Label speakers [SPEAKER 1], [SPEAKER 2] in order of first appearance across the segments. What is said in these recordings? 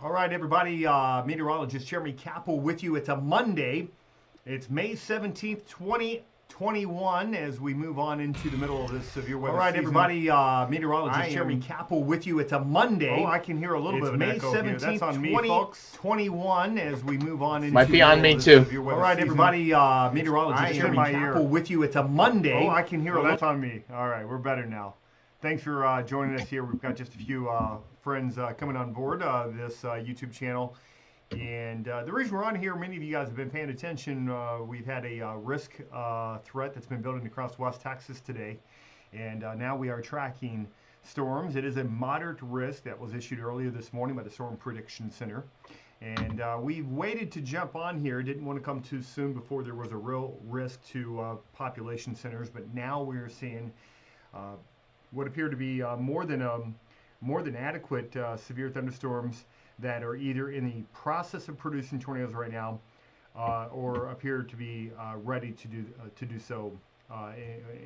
[SPEAKER 1] All right, everybody. Meteorologist Jeremy Capel with you. It's a Monday. It's May 17th, 2021, as we move on into the middle of this severe weather. All right,
[SPEAKER 2] season.
[SPEAKER 1] everybody. Meteorologist Jeremy Capel with you. It's a Monday.
[SPEAKER 2] Oh, I can hear a little bit of an
[SPEAKER 1] May
[SPEAKER 2] echo here. That's
[SPEAKER 1] 17th,
[SPEAKER 2] on me, folks.
[SPEAKER 1] 2021, as we move on into
[SPEAKER 3] Might be
[SPEAKER 1] the
[SPEAKER 3] on
[SPEAKER 1] middle
[SPEAKER 3] me
[SPEAKER 1] of
[SPEAKER 3] too.
[SPEAKER 1] this severe weather. All right, everybody. Meteorologist Jeremy Capel with you. It's a Monday.
[SPEAKER 2] Oh, I can hear a little. That's on me. All right, we're better now. Thanks for joining us here. We've got just a few friends coming on board this YouTube channel. And the reason we're on here, many of you guys have been paying attention. We've had a risk threat that's been building across West Texas today. And now we are tracking storms. It is a moderate risk that was issued earlier this morning by the Storm Prediction Center. And we've waited to jump on here. Didn't want to come too soon before there was a real risk to population centers. But now we're seeing what appear to be more than adequate severe thunderstorms that are either in the process of producing tornadoes right now, or appear to be ready to do so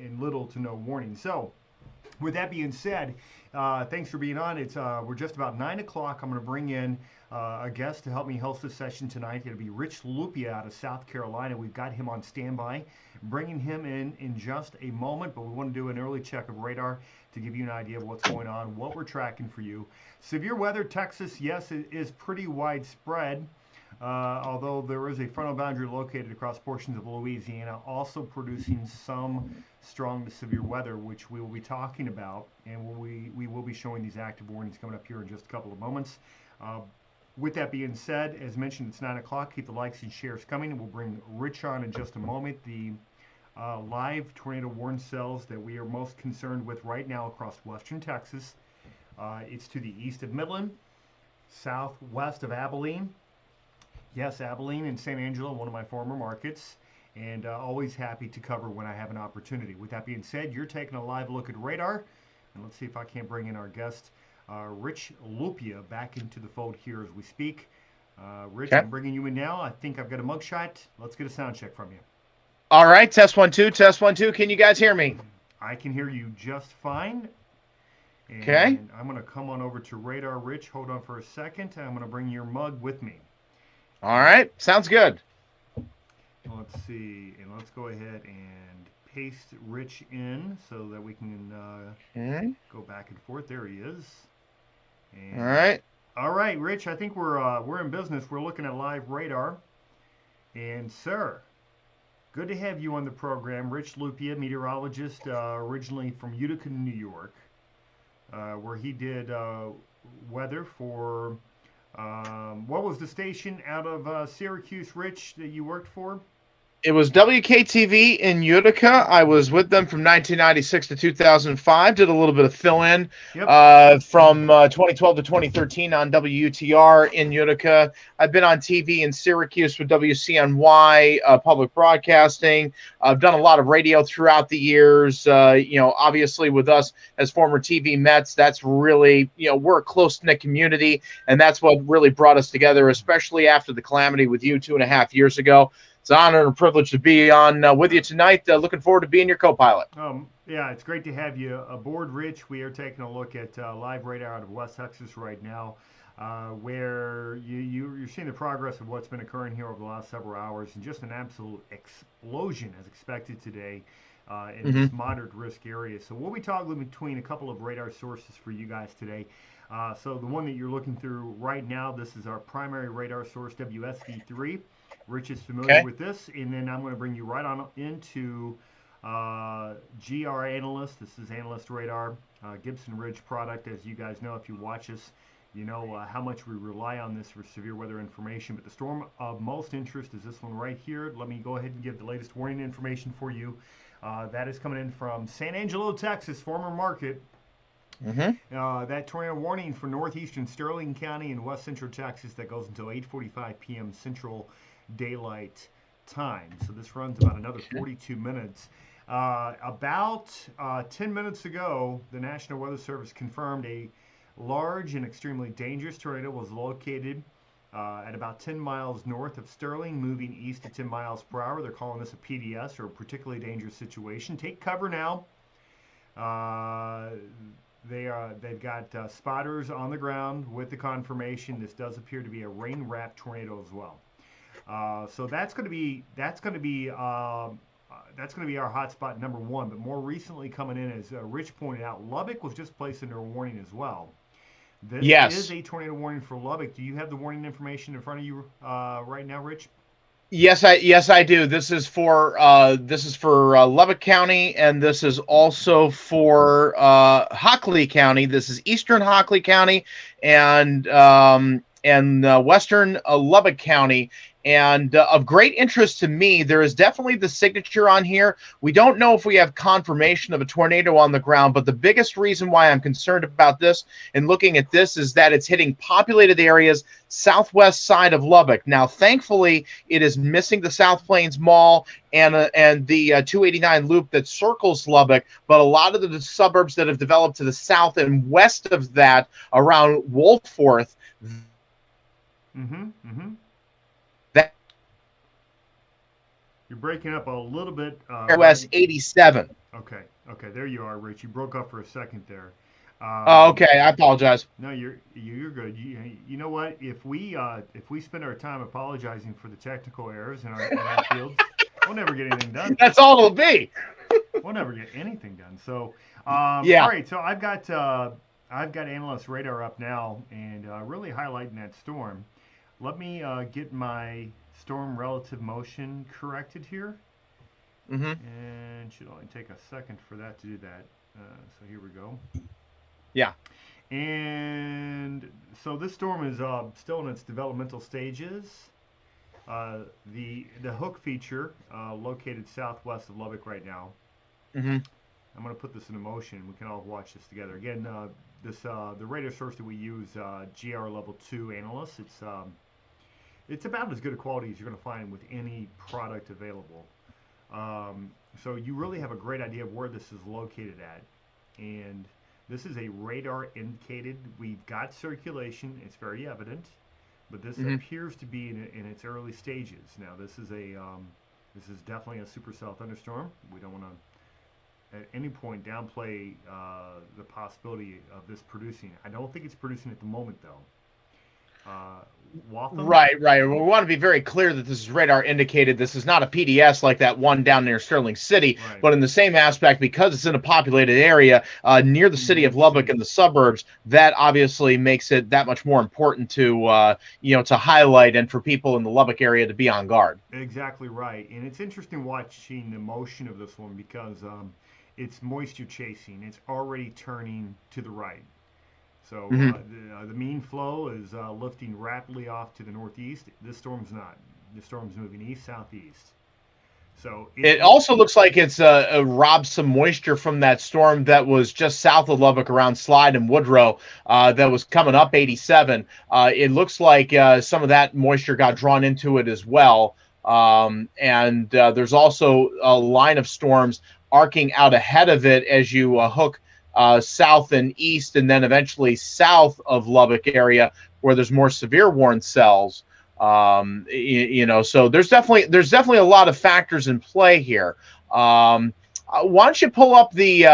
[SPEAKER 2] in little to no warning. So, with that being said, thanks for being on. We're just about 9 o'clock. I'm going to bring in a guest to help me host this session tonight. It'll be Rich Lupia out of South Carolina. We've got him on standby. Bringing him in just a moment, but we want to do an early check of radar to give you an idea of what's going on, what we're tracking for you. Severe weather, Texas, yes, it is pretty widespread, although there is a frontal boundary located across portions of Louisiana, also producing some strong to severe weather, which we will be talking about, and we will be showing these active warnings coming up here in just a couple of moments. With that being said, as mentioned, it's 9 o'clock. Keep the likes and shares coming, and we'll bring Rich on in just a moment. The live tornado warning cells that we are most concerned with right now across western Texas. It's to the east of Midland, southwest of Abilene. Yes, Abilene and San Angelo, one of my former markets, and always happy to cover when I have an opportunity. With that being said, you're taking a live look at radar, and let's see if I can't bring in our guest, Rich Lupia, back into the fold here as we speak. Rich,
[SPEAKER 3] Okay.
[SPEAKER 2] I'm bringing you in now. I think I've got a mugshot. Let's get a sound check from you.
[SPEAKER 3] All right, test 1 2, test 1 2. Can you guys hear me?
[SPEAKER 2] I can hear you just fine. And
[SPEAKER 3] Okay.
[SPEAKER 2] I'm going to come on over to radar. Rich, hold on for a second. I'm going to bring your mug with me.
[SPEAKER 3] All right, sounds good.
[SPEAKER 2] Let's see, and let's go ahead and paste Rich in so that we can
[SPEAKER 3] Okay.
[SPEAKER 2] go back and forth. There he is. And,
[SPEAKER 3] All right.
[SPEAKER 2] Rich. I think we're in business. We're looking at live radar. And sir, good to have you on the program, Rich Lupia, meteorologist, originally from Utica, New York, where he did weather for. What was the station out of Syracuse, Rich, that you worked for?
[SPEAKER 3] It was WKTV in Utica. I was with them from 1996 to 2005. Did a little bit of fill-in from 2012 to 2013 on WUTR in Utica. I've been on TV in Syracuse with WCNY Public Broadcasting. I've done a lot of radio throughout the years. Obviously with us as former TV Mets, that's really, we're a close-knit community, and that's what really brought us together, especially after the calamity with you 2.5 years ago. It's an honor and a privilege to be on with you tonight. Looking forward to being your co-pilot.
[SPEAKER 2] Yeah, it's great to have you aboard, Rich. We are taking a look at live radar out of West Texas right now, where you're seeing the progress of what's been occurring here over the last several hours, and just an absolute explosion as expected today in this moderate risk area. So we'll be toggling between a couple of radar sources for you guys today. So the one that you're looking through right now, this is our primary radar source, WSV3. Rich is familiar with this, and then I'm going to bring you right on into GR Analyst. This is Analyst Radar, Gibson Ridge product. As you guys know, if you watch us, you know how much we rely on this for severe weather information. But the storm of most interest is this one right here. Let me go ahead and give the latest warning information for you. That is coming in from San Angelo, Texas, former market. That tornado warning for northeastern Sterling County and west central Texas that goes until 8:45 p.m. Central Daylight Time. So this runs about another 42 minutes. About 10 minutes ago, the National Weather Service confirmed a large and extremely dangerous tornado was located at about 10 miles north of Sterling, moving east at 10 miles per hour. They're calling this a PDS, or a particularly dangerous situation. Take cover now.
[SPEAKER 1] They've got spotters on the ground with the confirmation. This does appear to be a rain-wrapped tornado as well. So that's going to be our hotspot number one. But more recently coming in, as Rich pointed out, Lubbock was just placed under a warning as well. This is a tornado warning for Lubbock. Do you have the warning information in front of you right now, Rich?
[SPEAKER 3] Yes, I do. This is for Lubbock County, and this is also for Hockley County. This is Eastern Hockley County and Western Lubbock County. And of great interest to me, there is definitely the signature on here. We don't know if we have confirmation of a tornado on the ground, but the biggest reason why I'm concerned about this and looking at this is that it's hitting populated areas southwest side of Lubbock. Now, thankfully, it is missing the South Plains Mall and the 289 loop that circles Lubbock, but a lot of the suburbs that have developed to the south and west of that around Wolfforth. That
[SPEAKER 1] You're breaking up a little bit.
[SPEAKER 3] West 87.
[SPEAKER 1] Okay, there you are, Rich. You broke up for a second there.
[SPEAKER 3] Okay, I apologize.
[SPEAKER 1] No, you're good. You know what? If we spend our time apologizing for the technical errors in our fields, we'll never get anything done.
[SPEAKER 3] That's all it'll be.
[SPEAKER 1] We'll never get anything done. So,
[SPEAKER 3] yeah.
[SPEAKER 1] All right. So I've got analyst radar up now, and really highlighting that storm. Let me get my storm relative motion corrected here. And should only take a second for that to do that. So here we go.
[SPEAKER 3] Yeah.
[SPEAKER 1] And so this storm is still in its developmental stages. The hook feature located southwest of Lubbock right now. I'm going to put this into motion. We can all watch this together. Again, the radar source that we use, GR Level 2 Analyst. It's about as good a quality as you're going to find with any product available. So you really have a great idea of where this is located at. And this is a radar indicated. We've got circulation. It's very evident. But this appears to be in its early stages. Now, this is definitely a supercell thunderstorm. We don't want to at any point downplay the possibility of this producing. I don't think it's producing at the moment, though.
[SPEAKER 3] Right. We want to be very clear that this is radar indicated. This is not a PDS like that one down near Sterling City, but in the same aspect, because it's in a populated area near the city of Lubbock and the suburbs, that obviously makes it that much more important to to highlight and for people in the Lubbock area to be on guard.
[SPEAKER 1] Exactly right, and it's interesting watching the motion of this one because it's moisture chasing. It's already turning to the right. So the mean flow is lifting rapidly off to the northeast. This storm's not. This storm's moving east, southeast. So
[SPEAKER 3] it also looks like it's robbed some moisture from that storm that was just south of Lubbock around Slide and Woodrow that was coming up 87. It looks like some of that moisture got drawn into it as well. And there's also a line of storms arcing out ahead of it as you hook south and east, and then eventually south of Lubbock area where there's more severe warning cells. So there's definitely a lot of factors in play here. Why don't you pull up the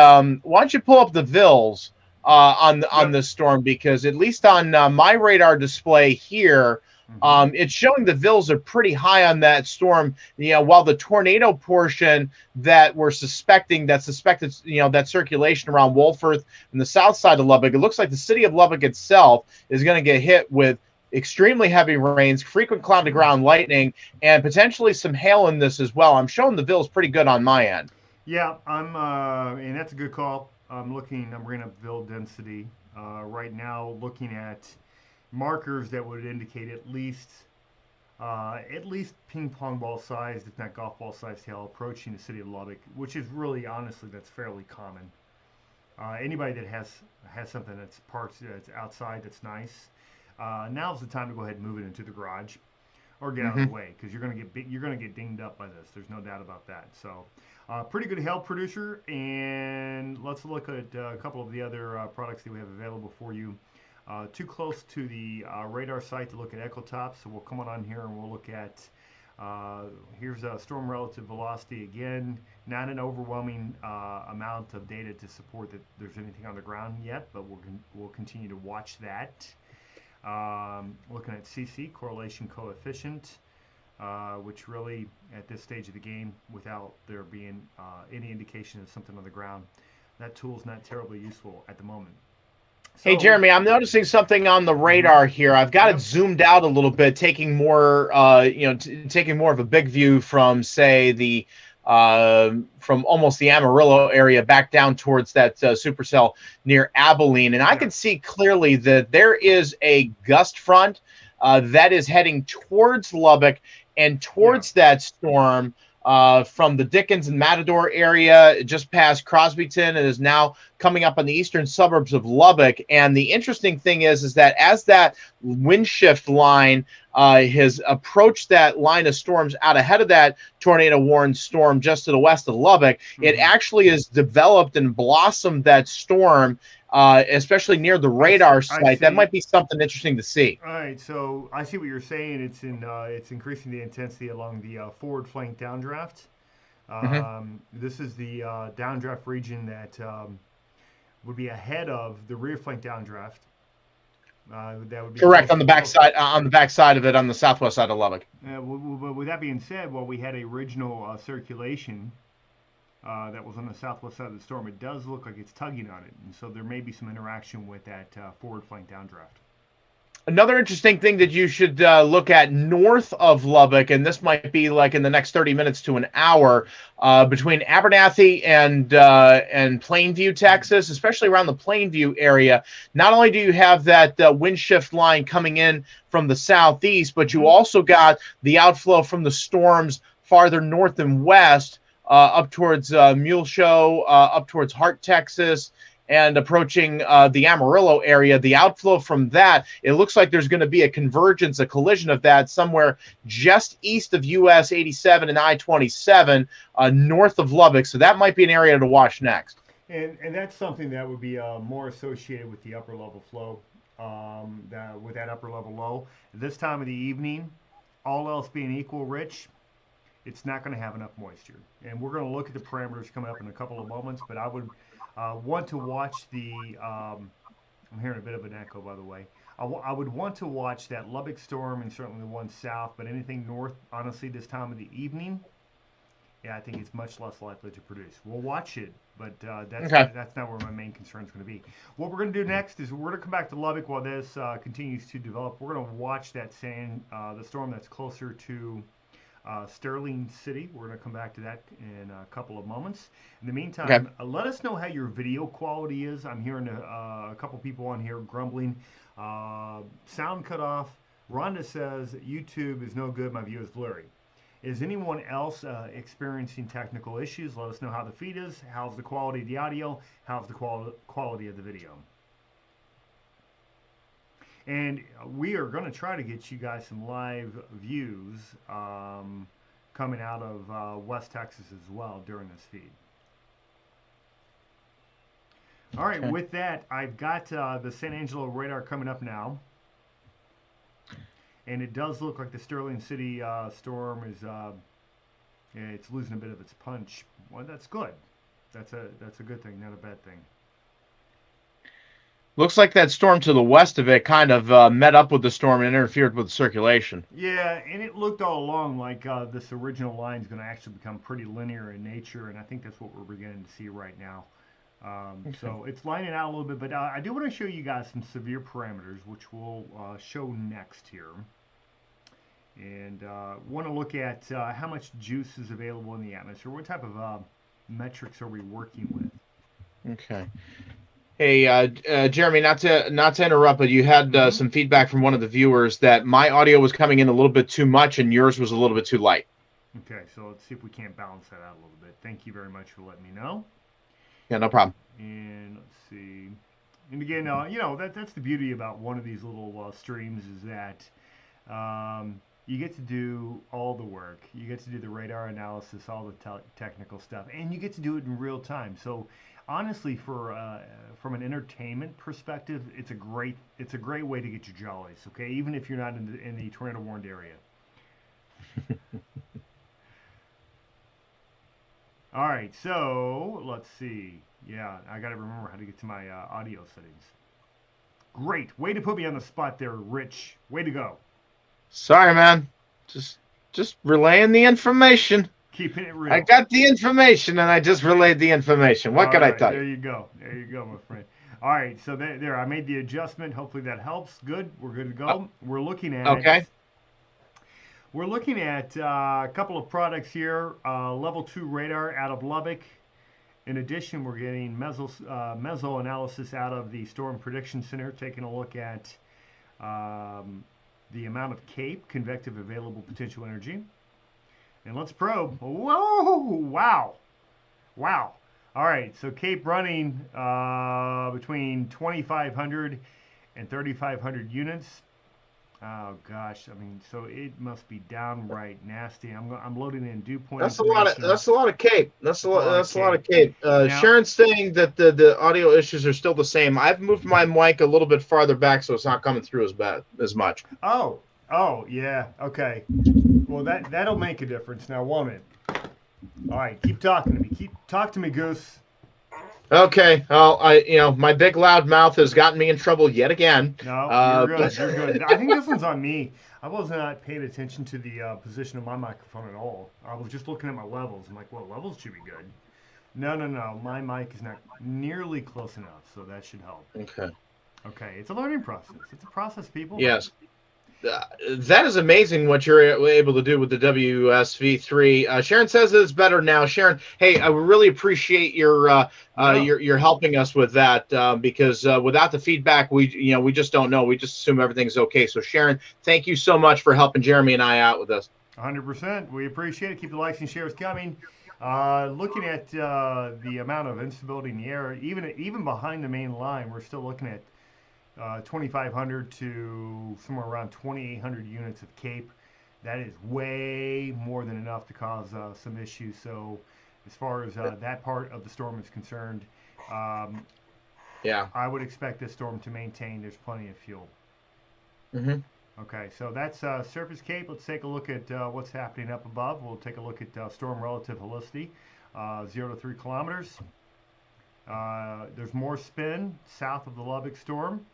[SPEAKER 3] VILs on this storm, because at least on my radar display here, it's showing the VILs are pretty high on that storm. While the tornado portion that we're suspected, that circulation around Wolfforth and the south side of Lubbock, it looks like the city of Lubbock itself is going to get hit with extremely heavy rains, frequent cloud to ground lightning, and potentially some hail in this as well. I'm showing the VILs pretty good on my end.
[SPEAKER 1] Yeah, and that's a good call. I'm bringing up VIL density right now, looking at markers that would indicate at least ping pong ball sized, if not golf ball sized hail approaching the city of Lubbock, which is really, honestly, that's fairly common. Anybody that has something that's outside that's nice, now's the time to go ahead and move it into the garage or get out of the way, because you're gonna get dinged up by this. There's no doubt about that. So pretty good hail producer. And let's look at a couple of the other products that we have available for you. Too close to the radar site to look at echo tops, so we'll come on here and we'll look at Here's a storm relative velocity again. Not an overwhelming amount of data to support that there's anything on the ground yet, but we'll continue to watch that. Looking at CC, correlation coefficient, which really at this stage of the game, without there being any indication of something on the ground, that tool's not terribly useful at the moment. So,
[SPEAKER 3] hey, Jeremy, I'm noticing something on the radar here. I've got it zoomed out a little bit, taking more, taking more of a big view from, say, the from almost the Amarillo area back down towards that supercell near Abilene, and I can see clearly that there is a gust front that is heading towards Lubbock and towards that storm. From the Dickens and Matador area, just past Crosbyton, and is now coming up on the eastern suburbs of Lubbock. And the interesting thing is that as that wind shift line has approached that line of storms out ahead of that tornado warned storm just to the west of Lubbock, it actually has developed and blossomed that storm. Especially near the radar site, that might be something interesting to see.
[SPEAKER 1] All right, so I see what you're saying. It's increasing the intensity along the forward flank downdraft. This is the downdraft region that would be ahead of the rear flank downdraft. That would be
[SPEAKER 3] correct on the backside of it, on the southwest side of Lubbock.
[SPEAKER 1] With that being said, while we had a regional circulation that was on the southwest side of the storm, it does look like it's tugging on it, and so there may be some interaction with that forward flank downdraft.
[SPEAKER 3] Another interesting thing that you should look at north of Lubbock, and this might be like in the next 30 minutes to an hour, between Abernathy and Plainview, Texas, especially around the Plainview area. Not only do you have that wind shift line coming in from the southeast, but you also got the outflow from the storms farther north and west, up towards Muleshoe, up towards Hart, Texas, and approaching the Amarillo area. The outflow from that, it looks like there's going to be a convergence, a collision of that somewhere just east of US 87 and I-27, north of Lubbock. So that might be an area to watch next.
[SPEAKER 1] And that's something that would be more associated with the upper level flow, with that upper level low. This time of the evening, all else being equal, Rich, it's not going to have enough moisture. And we're going to look at the parameters coming up in a couple of moments, but I would want to watch the, I'm hearing a bit of an echo, by the way. I would want to watch that Lubbock storm and certainly the one south, but anything north, honestly, this time of the evening, yeah, I think it's much less likely to produce. We'll watch it, but that's not where my main concern is going to be. What we're going to do next is we're going to come back to Lubbock while this continues to develop. We're going to watch that the storm that's closer to Sterling City. We're going to come back to that in a couple of moments. In the meantime, let us know how your video quality is. I'm hearing a couple people on here grumbling. Sound cut off. Rhonda says YouTube is no good. My view is blurry. Is anyone else experiencing technical issues? Let us know how the feed is. How's the quality of the audio? How's the quality of the video? And we are going to try to get you guys some live views coming out of West Texas as well during this feed. All right, with that, I've got the San Angelo radar coming up now. And it does look like the Sterling City storm is it's losing a bit of its punch. Well, that's good. That's a good thing, not a bad thing.
[SPEAKER 3] Looks like that storm to the west of it kind of met up with the storm and interfered with the circulation.
[SPEAKER 1] Yeah, and it looked all along like this original line is going to actually become pretty linear in nature, and I think that's what we're beginning to see right now. So it's lining out a little bit, but I do want to show you guys some severe parameters, which we'll show next here. And want to look at how much juice is available in the atmosphere. What type of metrics are we working with?
[SPEAKER 3] Okay. Hey, Jeremy, not to interrupt, but you had some feedback from one of the viewers that my audio was coming in a little bit too much and yours was a little bit too light.
[SPEAKER 1] Okay, so let's see if we can't balance that out a little bit. Thank you very much for letting me know.
[SPEAKER 3] Yeah, no problem.
[SPEAKER 1] And let's see. And again, you know, that's the beauty about one of these little streams is that you get to do all the work. You get to do the radar analysis, all the technical stuff, and you get to do it in real time. So honestly, from an entertainment perspective, it's a great way to get your jollies. Okay, even if you're not in the tornado warned area. All right, so let's see. Yeah, I got to remember how to get to my audio settings. Great. Way to put me on the spot there, Rich. Way to go.
[SPEAKER 3] Sorry, man. Just relaying the information.
[SPEAKER 1] Keeping it real.
[SPEAKER 3] I got the information, and I just relayed the information. What
[SPEAKER 1] All
[SPEAKER 3] can I
[SPEAKER 1] right,
[SPEAKER 3] tell
[SPEAKER 1] there
[SPEAKER 3] you?
[SPEAKER 1] you go. There you go, my friend. All right, so there, I made the adjustment. Hopefully that helps. Good. We're good to go. We're looking at
[SPEAKER 3] Okay.
[SPEAKER 1] a couple of products here. Level 2 radar out of Lubbock. In addition, we're getting meso analysis out of the Storm Prediction Center, taking a look at the amount of CAPE, convective available potential energy. And let's probe. Whoa! Wow! Wow! All right, so CAPE running between 2,500 and 3,500 units. Oh gosh, I mean, so it must be downright nasty. I'm loading in dew point
[SPEAKER 3] That's
[SPEAKER 1] information.
[SPEAKER 3] That's a lot of CAPE. That's a lot of CAPE.
[SPEAKER 1] Now,
[SPEAKER 3] Sharon's saying that the audio issues are still the same. I've moved my mic a little bit farther back, so it's not coming through as much.
[SPEAKER 1] Oh, yeah, okay. Well, that'll make a difference. Now, won't it? All right, keep talking to me. Talk to me, Goose.
[SPEAKER 3] Okay. Well, my big loud mouth has gotten me in trouble yet again.
[SPEAKER 1] No, you're good. You're good. I think this one's on me. I was not paying attention to the position of my microphone at all. I was just looking at my levels. I'm like, well, levels should be good. No. My mic is not nearly close enough, so that should help.
[SPEAKER 3] Okay.
[SPEAKER 1] Okay, it's a learning process. It's a process, people.
[SPEAKER 3] Yes. That is amazing what you're able to do with the WSV3. Sharon says it's better now. Sharon, hey, I really appreciate your helping us with that because without the feedback, we just don't know. We just assume everything's okay. So Sharon, thank you so much for helping Jeremy and I out with this.
[SPEAKER 1] 100%. We appreciate it. Keep the likes and shares coming. Looking at the amount of instability in the air, even behind the main line, we're still looking at 2,500 to somewhere around 2,800 units of CAPE. That is way more than enough to cause some issues. So as far as that part of the storm is concerned,
[SPEAKER 3] yeah,
[SPEAKER 1] I would expect this storm to maintain. There's plenty of fuel.
[SPEAKER 3] Mm-hmm.
[SPEAKER 1] Okay, so that's surface CAPE. Let's take a look at what's happening up above. We'll take a look at storm relative helicity, 0 to 3 kilometers. There's more spin south of the Lubbock storm.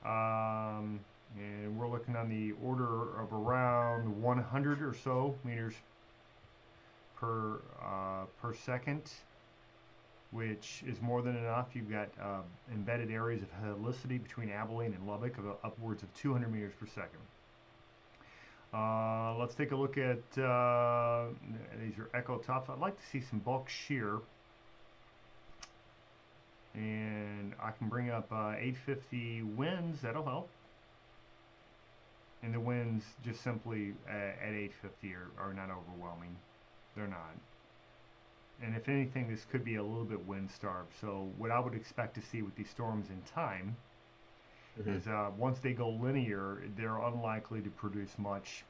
[SPEAKER 1] And we're looking on the order of around 100 or so meters per second, which is more than enough. You've got embedded areas of helicity between Abilene and Lubbock of upwards of 200 meters per second. Let's take a look at these are echo tops. I'd like to see some bulk shear. And I can bring up 850 winds. That'll help. And the winds just simply at 850 are not overwhelming. They're not. And if anything, this could be a little bit wind starved. So what I would expect to see with these storms in time is once they go linear, they're unlikely to produce much.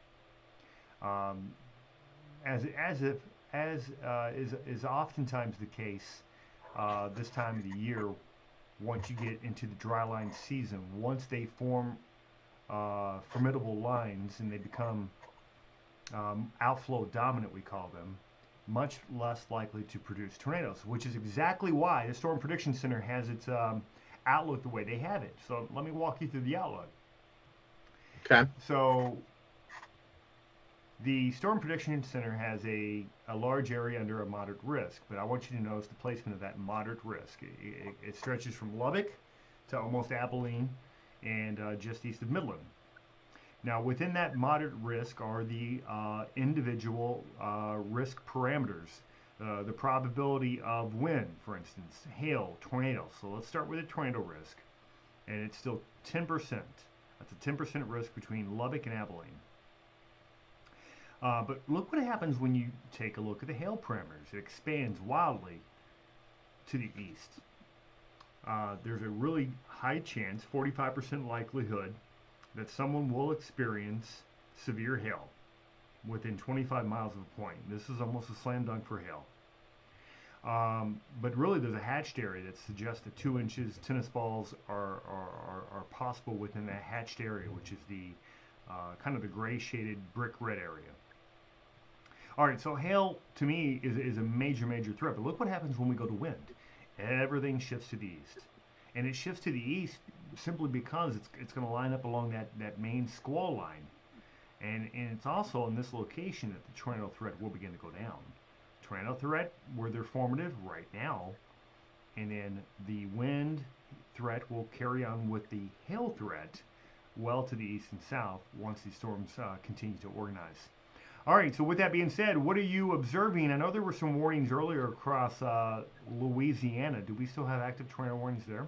[SPEAKER 1] As is oftentimes the case. This time of the year, once you get into the dry line season, once they form formidable lines and they become outflow dominant, we call them, much less likely to produce tornadoes, which is exactly why the Storm Prediction Center has its outlook the way they have it. So let me walk you through the outlook.
[SPEAKER 3] Okay.
[SPEAKER 1] So the Storm Prediction Center has a large area under a moderate risk, but I want you to notice the placement of that moderate risk. It stretches from Lubbock to almost Abilene and just east of Midland. Now, within that moderate risk are the individual risk parameters. The probability of wind, for instance, hail, tornado. So let's start with a tornado risk, and it's still 10%. That's a 10% risk between Lubbock and Abilene. But look what happens when you take a look at the hail parameters. It expands wildly to the east. There's a really high chance, 45% likelihood, that someone will experience severe hail within 25 miles of a point. This is almost a slam dunk for hail. But really, there's a hatched area that suggests that 2 inches tennis balls are possible within that hatched area, which is the kind of the gray shaded brick red area. All right, so hail to me is a major, major threat. But look what happens when we go to wind. Everything shifts to the east. And it shifts to the east simply because it's going to line up along that main squall line. And it's also in this location that the tornado threat will begin to go down. Tornado threat, where they're formative right now. And then the wind threat will carry on with the hail threat well to the east and south once these storms continue to organize. All right, so with that being said, what are you observing? I know there were some warnings earlier across Louisiana. Do we still have active tornado warnings there?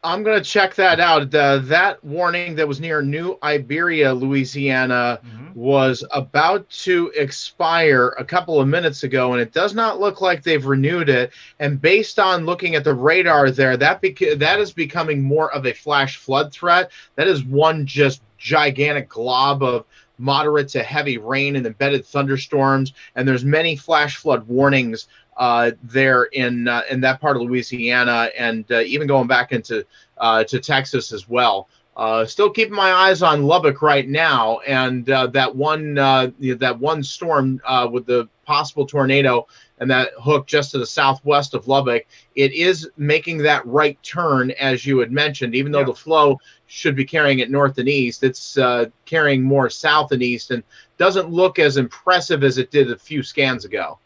[SPEAKER 3] I'm going to check that out. That warning that was near New Iberia, Louisiana, was about to expire a couple of minutes ago, and it does not look like they've renewed it. And based on looking at the radar there, that is becoming more of a flash flood threat. That is one just gigantic glob of moderate to heavy rain and embedded thunderstorms, and there's many flash flood warnings there in that part of Louisiana, and even going back into to Texas as well. Still keeping my eyes on Lubbock right now, and that one storm with the possible tornado and that hook just to the southwest of Lubbock, it is making that right turn, as you had mentioned. Even though the flow should be carrying it north and east, it's carrying more south and east, and doesn't look as impressive as it did a few scans ago.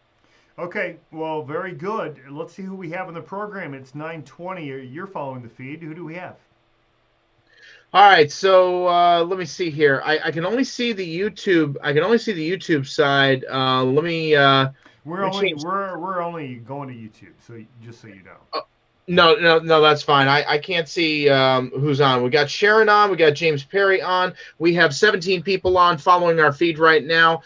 [SPEAKER 1] Okay, well, very good. Let's see who we have in the program. It's 9:20. You're following the feed. Who do we have?
[SPEAKER 3] All right, so let me see here. I can only see the YouTube. I can only see the YouTube side. Let me.
[SPEAKER 1] We're only going to YouTube, so just so you know.
[SPEAKER 3] No, that's fine. I can't see who's on. We got Sharon on. We got James Perry on. We have 17 people on following our feed right now.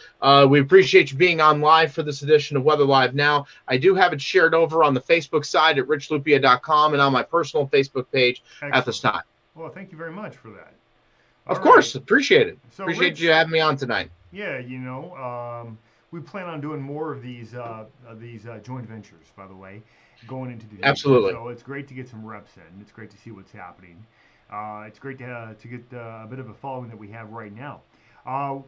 [SPEAKER 3] We appreciate you being on live for this edition of Weather Live Now. I do have it shared over on the Facebook side at richlupia.com and on my personal Facebook page at this time.
[SPEAKER 1] Well, thank you very much for that.
[SPEAKER 3] Of course, appreciate it.
[SPEAKER 1] So
[SPEAKER 3] appreciate
[SPEAKER 1] Rich,
[SPEAKER 3] you having me on tonight.
[SPEAKER 1] Yeah, we plan on doing more of these joint ventures, by the way, going into the future.
[SPEAKER 3] Absolutely.
[SPEAKER 1] So it's great to get some reps in. It's great to see what's happening. It's great to get a bit of a following that we have right now.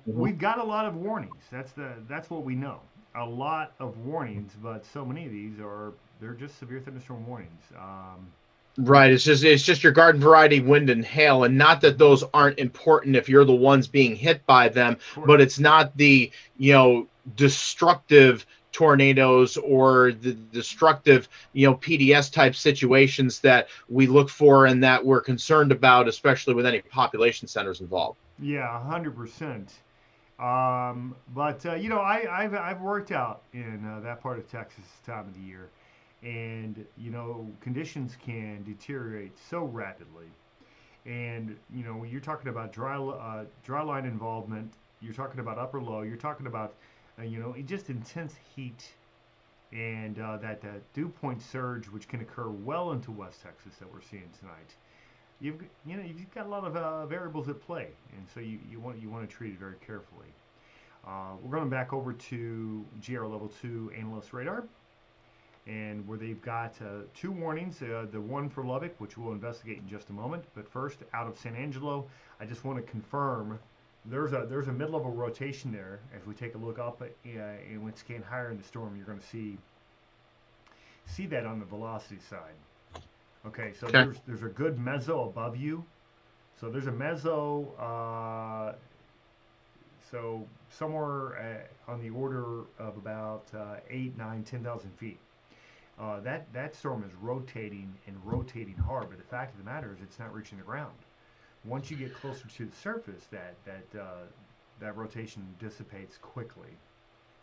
[SPEAKER 1] We've got a lot of warnings. That's what we know. A lot of warnings, but so many of these they're just severe thunderstorm warnings.
[SPEAKER 3] Right. It's just your garden variety wind and hail, and not that those aren't important if you're the ones being hit by them, but it's not the destructive tornadoes or the destructive PDS type situations that we look for and that we're concerned about, especially with any population centers involved.
[SPEAKER 1] Yeah, 100%. But I've worked out in that part of Texas this time of the year. And, conditions can deteriorate so rapidly. And, you're talking about dry line involvement. You're talking about upper low. You're talking about, just intense heat and that dew point surge, which can occur well into West Texas that we're seeing tonight. You've got a lot of variables at play. And so you want to treat it very carefully. We're going back over to GR Level 2 Analyst Radar, and where they've got two warnings, the one for Lubbock, which we'll investigate in just a moment. But first, out of San Angelo, I just want to confirm there's a mid-level rotation there. As we take a look up and when scan higher in the storm, you're going to see that on the velocity side. Okay, so there's a good mezzo above you. So there's a mezzo, so somewhere on the order of about 8, 9, 10,000 feet. That storm is rotating and rotating hard, but the fact of the matter is it's not reaching the ground. Once you get closer to the surface, that rotation dissipates quickly.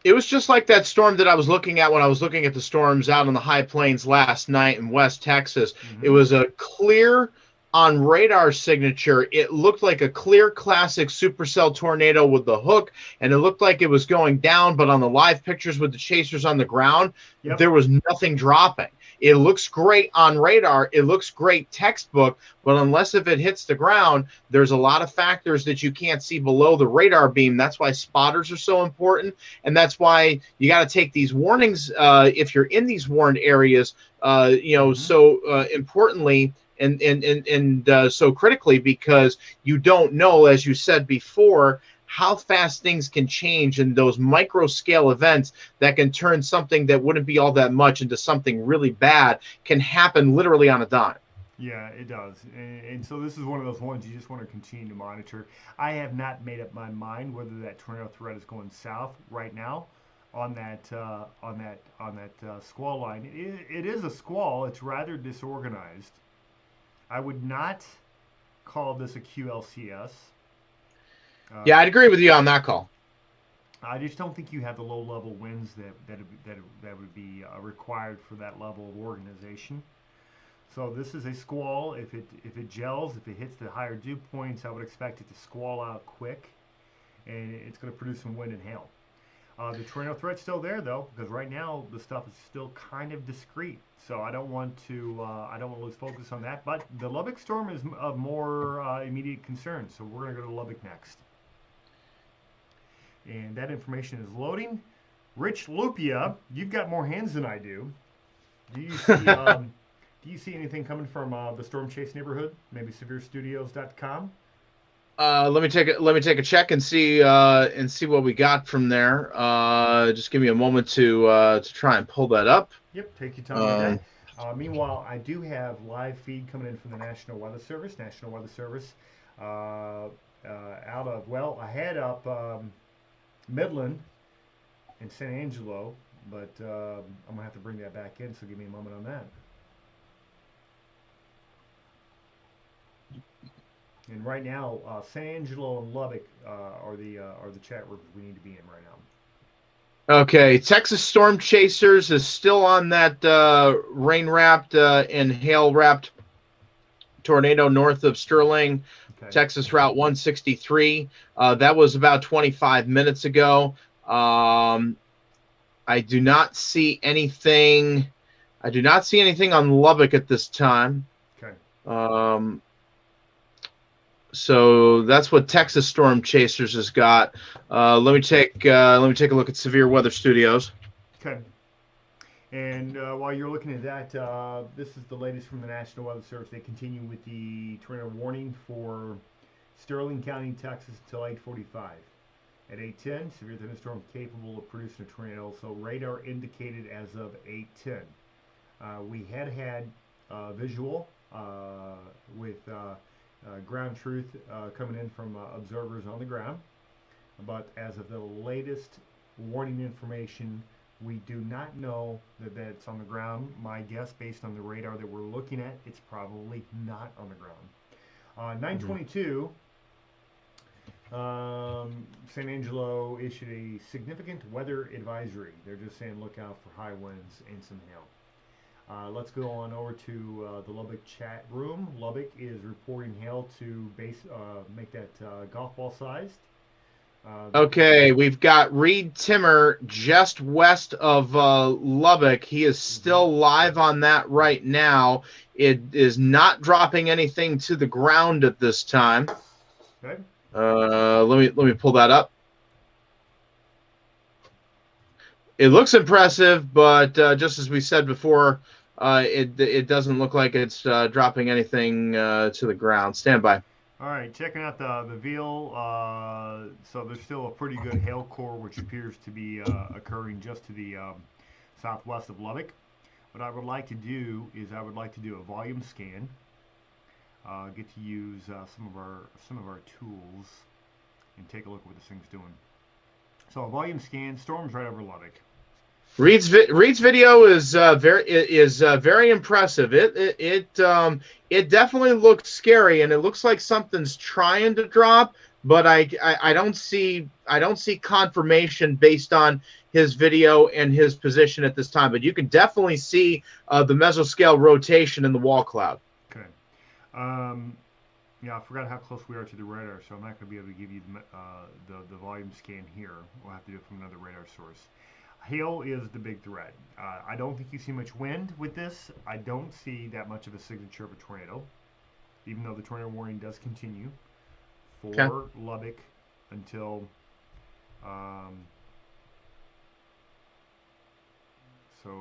[SPEAKER 3] It was just like that storm that I was looking at when I was looking at the storms out on the high plains last night in West Texas. It was a clear, on radar signature, it looked like a clear classic supercell tornado with the hook, and it looked like it was going down, but on the live pictures with the chasers on the ground, there was nothing dropping. It looks great on radar. It looks great textbook, but unless if it hits the ground, there's a lot of factors that you can't see below the radar beam. That's why spotters are so important, and that's why you got to take these warnings if you're in these warned areas. So importantly. And so critically, because you don't know, as you said before, how fast things can change in those micro scale events that can turn something that wouldn't be all that much into something really bad can happen literally on a dime.
[SPEAKER 1] Yeah, it does. And so this is one of those ones you just want to continue to monitor. I have not made up my mind whether that tornado threat is going south right now on that squall line. It is a squall. It's rather disorganized. I would not call this a QLCS.
[SPEAKER 3] Yeah, I'd agree with you on that call.
[SPEAKER 1] I just don't think you have the low-level winds that would be required for that level of organization. So this is a squall. If it gels, if it hits the higher dew points, I would expect it to squall out quick, and it's going to produce some wind and hail. The tornado threat's still there though, because right now the stuff is still kind of discreet. So I don't want to lose focus on that. But the Lubbock storm is of more immediate concern. So we're going to go to Lubbock next, and that information is loading. Rich Lupia, you've got more hands than I do. Do you see? Do you see anything coming from the Storm Chase neighborhood? Maybe severestudios.com?
[SPEAKER 3] Let me take a check and see what we got from there. Just give me a moment to try and pull that up.
[SPEAKER 1] Yep, take your time with that. Meanwhile, I do have live feed coming in from the National Weather Service. Out of, well, I had up Midland and San Angelo, but I'm gonna have to bring that back in. So give me a moment on that. And right now, San Angelo and Lubbock are the chat rooms we need to be in right now.
[SPEAKER 3] Okay, Texas Storm Chasers is still on that rain-wrapped and hail-wrapped tornado north of Sterling, okay. Texas Route 163. That was about 25 minutes ago. I do not see anything. I do not see anything on Lubbock at this time.
[SPEAKER 1] Okay.
[SPEAKER 3] So that's what Texas Storm Chasers has got. Let me take a look at Severe Weather Studios.
[SPEAKER 1] Okay. And while you're looking at that, this is the latest from the National Weather Service. They continue with the tornado warning for Sterling County, Texas, until 8:45. At 8:10, severe thunderstorm capable of producing a tornado. So radar indicated as of 8:10. We had visual with ground truth coming in from observers on the ground, but as of the latest warning information, we do not know that it's on the ground. My guess, based on the radar that we're looking at, it's probably not on the ground. 9:22, San Angelo issued a significant weather advisory. They're just saying look out for high winds and some hail. Let's go on over to the Lubbock chat room. Lubbock is reporting hail to make that golf ball sized.
[SPEAKER 3] Okay, we've got Reed Timmer just west of Lubbock. He is still live on that right now. It is not dropping anything to the ground at this time.
[SPEAKER 1] Okay.
[SPEAKER 3] Let me pull that up. It looks impressive, but just as we said before, it doesn't look like it's dropping anything to the ground. Stand by.
[SPEAKER 1] All right, checking out the Veal. So there's still a pretty good hail core, which appears to be occurring just to the southwest of Lubbock. What I would like to do is a volume scan. Get to use some of our tools and take a look at what this thing's doing. So a volume scan. Storm's right over Lubbock.
[SPEAKER 3] Reed's video is very impressive. It definitely looks scary, and it looks like something's trying to drop, but I don't see confirmation based on his video and his position at this time. But you can definitely see the mesoscale rotation in the wall cloud.
[SPEAKER 1] Okay. Yeah, I forgot how close we are to the radar, so I'm not going to be able to give you the volume scan here. We'll have to do it from another radar source. Hail is the big threat. I don't think you see much wind with this. I don't see that much of a signature of a tornado, even though the tornado warning does continue
[SPEAKER 3] Okay.
[SPEAKER 1] for Lubbock until. Um, so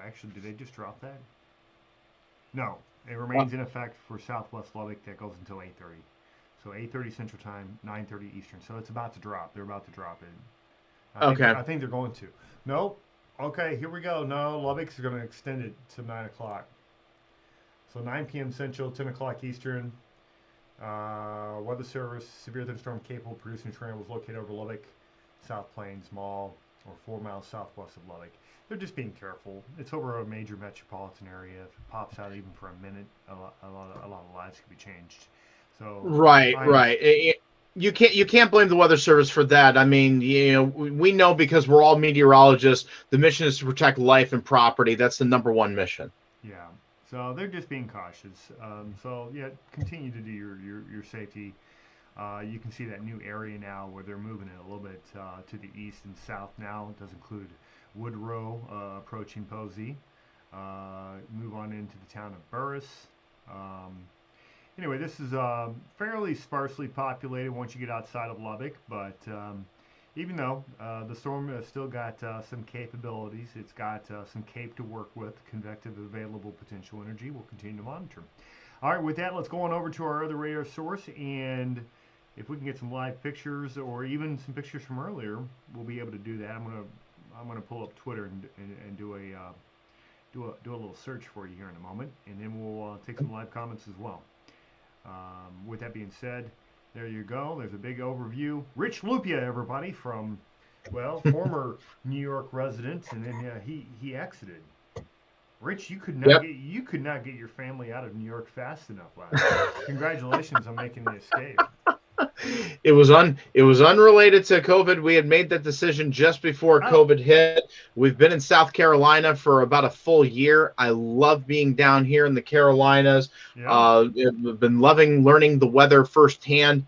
[SPEAKER 1] actually, did they just drop that? No, it remains in effect for Southwest Lubbock. That goes until 8:30. So 8:30 Central Time, 9:30 Eastern. So it's about to drop. They're about to drop it.
[SPEAKER 3] Okay.
[SPEAKER 1] I think they're going to. Nope. Okay, here we go. No, Lubbock's going to extend it to 9 o'clock. So 9 p.m. Central, 10 o'clock Eastern. Weather Service, severe thunderstorm capable producing tornado was located over Lubbock, South Plains Mall, or 4 miles southwest of Lubbock. They're just being careful. It's over a major metropolitan area. If it pops out even for a minute, a lot of lives could be changed. So
[SPEAKER 3] Right,
[SPEAKER 1] I
[SPEAKER 3] right. You can't blame the Weather Service for that. I mean, we know because we're all meteorologists. The mission is to protect life and property. That's the number one mission.
[SPEAKER 1] Yeah. So they're just being cautious. So yeah, continue to do your safety. You can see that new area now where they're moving it a little bit to the east and south now. It does include Woodrow approaching Posey. Move on into the town of Burris. Um, anyway, this is fairly sparsely populated once you get outside of Lubbock, but even though the storm has still got some capabilities, it's got some cape to work with, convective available potential energy. We'll continue to monitor. All right, with that, let's go on over to our other radar source, and if we can get some live pictures or even some pictures from earlier, we'll be able to do that. I'm gonna pull up Twitter and do a little search for you here in a moment, and then we'll take some live comments as well. With that being said, there you go. There's a big overview. Rich Lupia, everybody, from, well, former New York resident, and then he exited. Rich,
[SPEAKER 3] Yep.
[SPEAKER 1] you could not get your family out of New York fast enough last year. Congratulations on making the escape.
[SPEAKER 3] It was unrelated to COVID. We had made that decision just before
[SPEAKER 1] Oh,
[SPEAKER 3] COVID hit. We've been in South Carolina for about a full year. I love being down here in the Carolinas.
[SPEAKER 1] yeah.
[SPEAKER 3] I've been loving learning the weather firsthand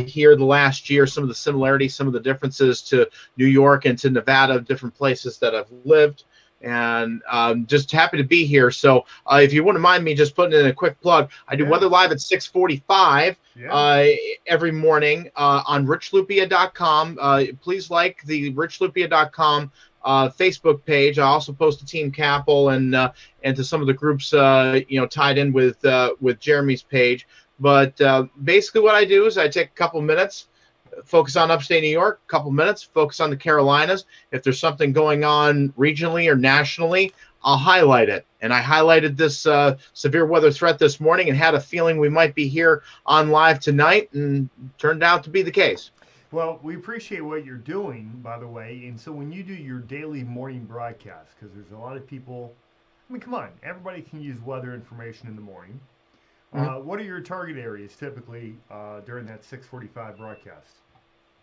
[SPEAKER 3] here the last year, some of the similarities, some of the differences to New York and to Nevada, different places that I've lived. And just happy to be here. So if you wouldn't mind me just putting in a quick plug, I do
[SPEAKER 1] Yeah.
[SPEAKER 3] Weather Live at 6:45
[SPEAKER 1] Yeah.
[SPEAKER 3] every morning on richlupia.com. Please like the richlupia.com Facebook page. I also post to Team Capel and to some of the groups tied in with Jeremy's page. But basically, what I do is I take a couple minutes, focus on upstate New York, a couple minutes, focus on the Carolinas. If there's something going on regionally or nationally, I'll highlight it. And I highlighted this severe weather threat this morning and had a feeling we might be here on live tonight, and turned out to be the case.
[SPEAKER 1] Well, we appreciate what you're doing, by the way. And so when you do your daily morning broadcast, because there's a lot of people, I mean, come on, everybody can use weather information in the morning. What are your target areas typically during that 6:45 broadcast?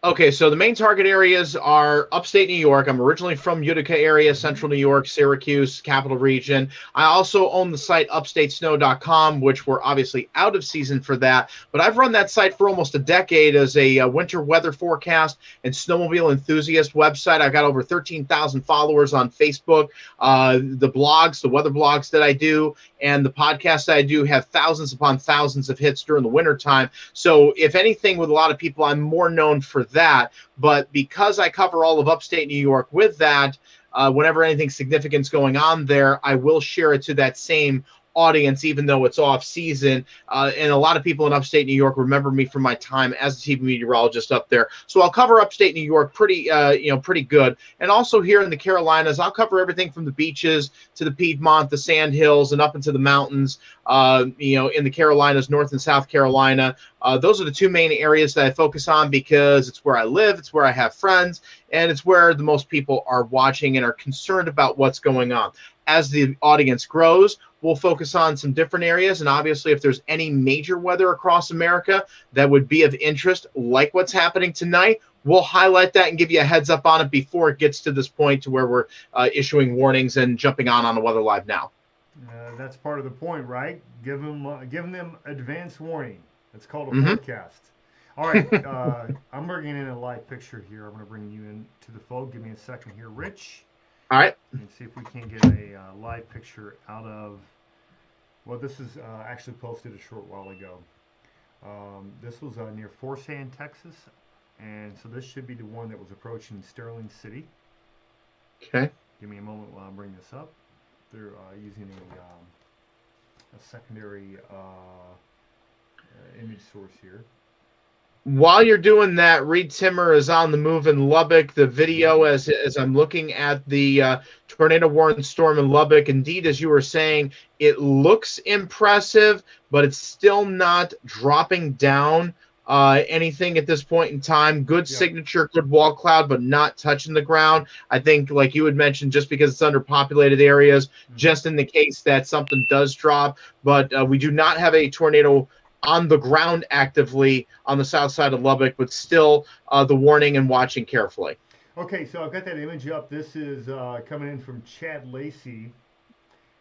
[SPEAKER 3] Okay, so the main target areas are upstate New York. I'm originally from Utica area,
[SPEAKER 1] Mm-hmm.
[SPEAKER 3] central New York, Syracuse, capital region. I also own the site upstatesnow.com, which we're obviously out of season for that. But I've run that site for almost a decade as a winter weather forecast and snowmobile enthusiast website. I've got over 13,000 followers on Facebook. The blogs, the weather blogs that I do, and the podcasts that I do have thousands upon thousands of hits during the wintertime. So if anything, with a lot of people, I'm more known for that. But because I cover all of upstate New York with that, whenever anything significant's going on there, I will share it to that same audience, even though it's off season. And a lot of people in upstate New York remember me from my time as a TV meteorologist up there. So I'll cover upstate New York pretty good. And also here in the Carolinas, I'll cover everything from the beaches to the Piedmont, the Sand Hills, and up into the mountains. In the Carolinas, North and South Carolina. Those are the two main areas that I focus on because it's where I live, it's where I have friends, and it's where the most people are watching and are concerned about what's going on. As the audience grows, we'll focus on some different areas. And obviously, if there's any major weather across America that would be of interest, like what's happening tonight, we'll highlight that and give you a heads up on it before it gets to this point to where we're issuing warnings and jumping on the Weather Live now.
[SPEAKER 1] That's part of the point, right? Giving them advance warning. It's called a
[SPEAKER 3] Mm-hmm.
[SPEAKER 1] forecast. All right, I'm bringing in a live picture here. I'm going to bring you in to the fold. Give me a second here, Rich.
[SPEAKER 3] All right.
[SPEAKER 1] and see if we can get a live picture out of. Well, this is actually posted a short while ago. This was near Forsan, Texas, and so this should be the one that was approaching Sterling City.
[SPEAKER 3] Okay.
[SPEAKER 1] Give me a moment while I bring this up. They're using a secondary image source here.
[SPEAKER 3] While you're doing that, Reed Timmer is on the move in Lubbock. The video, as I'm looking at the tornado warning storm in Lubbock, indeed, as you were saying, it looks impressive, but it's still not dropping down anything at this point in time. Good signature, good wall cloud, but not touching the ground. I think, like you had mentioned, just because it's underpopulated areas, just in the case that something does drop. But we do not have a tornado on the ground actively on the south side of Lubbock, but still the warning and watching carefully.
[SPEAKER 1] Okay, so I've got that image up. This is coming in from Chad Lacey.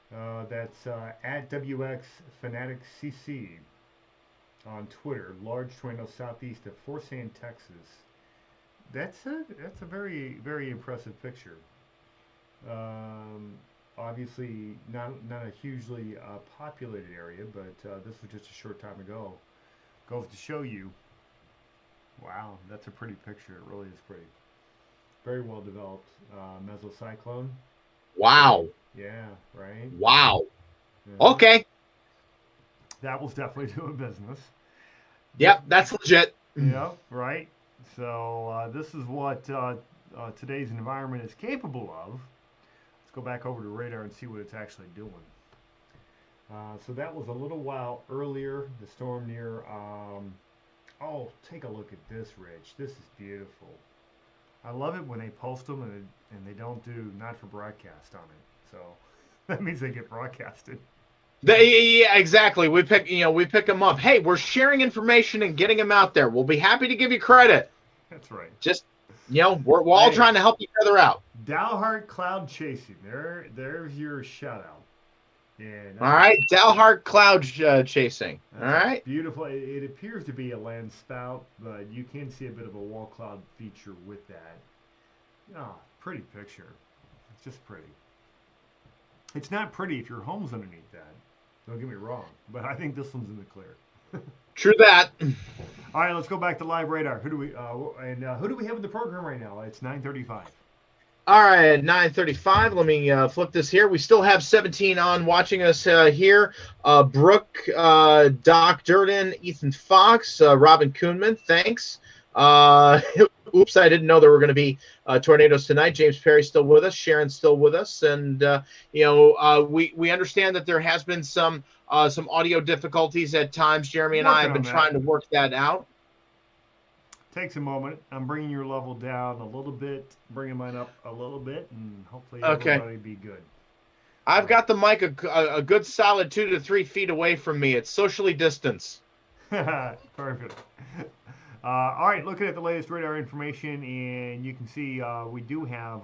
[SPEAKER 1] That's at WxFanaticCC on Twitter. Large tornado southeast of Forsan, Texas. That's a very, very impressive picture. Obviously not a hugely populated area, but this was just a short time ago. Goes to show you, wow, that's a pretty picture. It really is pretty. Very well developed mesocyclone.
[SPEAKER 3] Wow.
[SPEAKER 1] Yeah, right?
[SPEAKER 3] Wow.
[SPEAKER 1] Yeah.
[SPEAKER 3] Okay.
[SPEAKER 1] That was definitely doing business.
[SPEAKER 3] Yep, that's legit.
[SPEAKER 1] Yeah, right. So this is what today's environment is capable of. Let's go back over to radar and see what it's actually doing. So that was a little while earlier, the storm near, oh, take a look at this, Rich. This is beautiful. I love it when they post them and they don't do not for broadcast on it. So that means they get broadcasted.
[SPEAKER 3] Yeah, exactly. We pick them up. Hey, we're sharing information and getting them out there. We'll be happy to give you credit.
[SPEAKER 1] That's right.
[SPEAKER 3] Just, we're all trying to help each other out.
[SPEAKER 1] Dalhart Cloud Chasing. There's your shout out.
[SPEAKER 3] All right, Dalhart Cloud Chasing. All right.
[SPEAKER 1] Beautiful. It appears to be a land spout, but you can see a bit of a wall cloud feature with that. Oh, pretty picture. It's just pretty. It's not pretty if your home's underneath that. Don't get me wrong, but I think this one's in the clear.
[SPEAKER 3] True that.
[SPEAKER 1] All right, let's go back to live radar. Who do we have in the program right now? It's 9:35.
[SPEAKER 3] All right, 9:35. Let me flip this here. We still have 17 on watching us here. Brooke, Doc Durden, Ethan Fox, Robin Kuhnman. Thanks. Oops, I didn't know there were going to be tornadoes tonight. James Perry's still with us. Sharon's still with us, and we understand that there has been some audio difficulties at times. Jeremy and I have been trying to work that out.
[SPEAKER 1] Takes a moment. I'm bringing your level down a little bit, bringing mine up a little bit, and hopefully everybody be good.
[SPEAKER 3] I've got the mic a good solid 2 to 3 feet away from me. It's socially distanced.
[SPEAKER 1] Perfect. All right, looking at the latest radar information, and you can see we do have,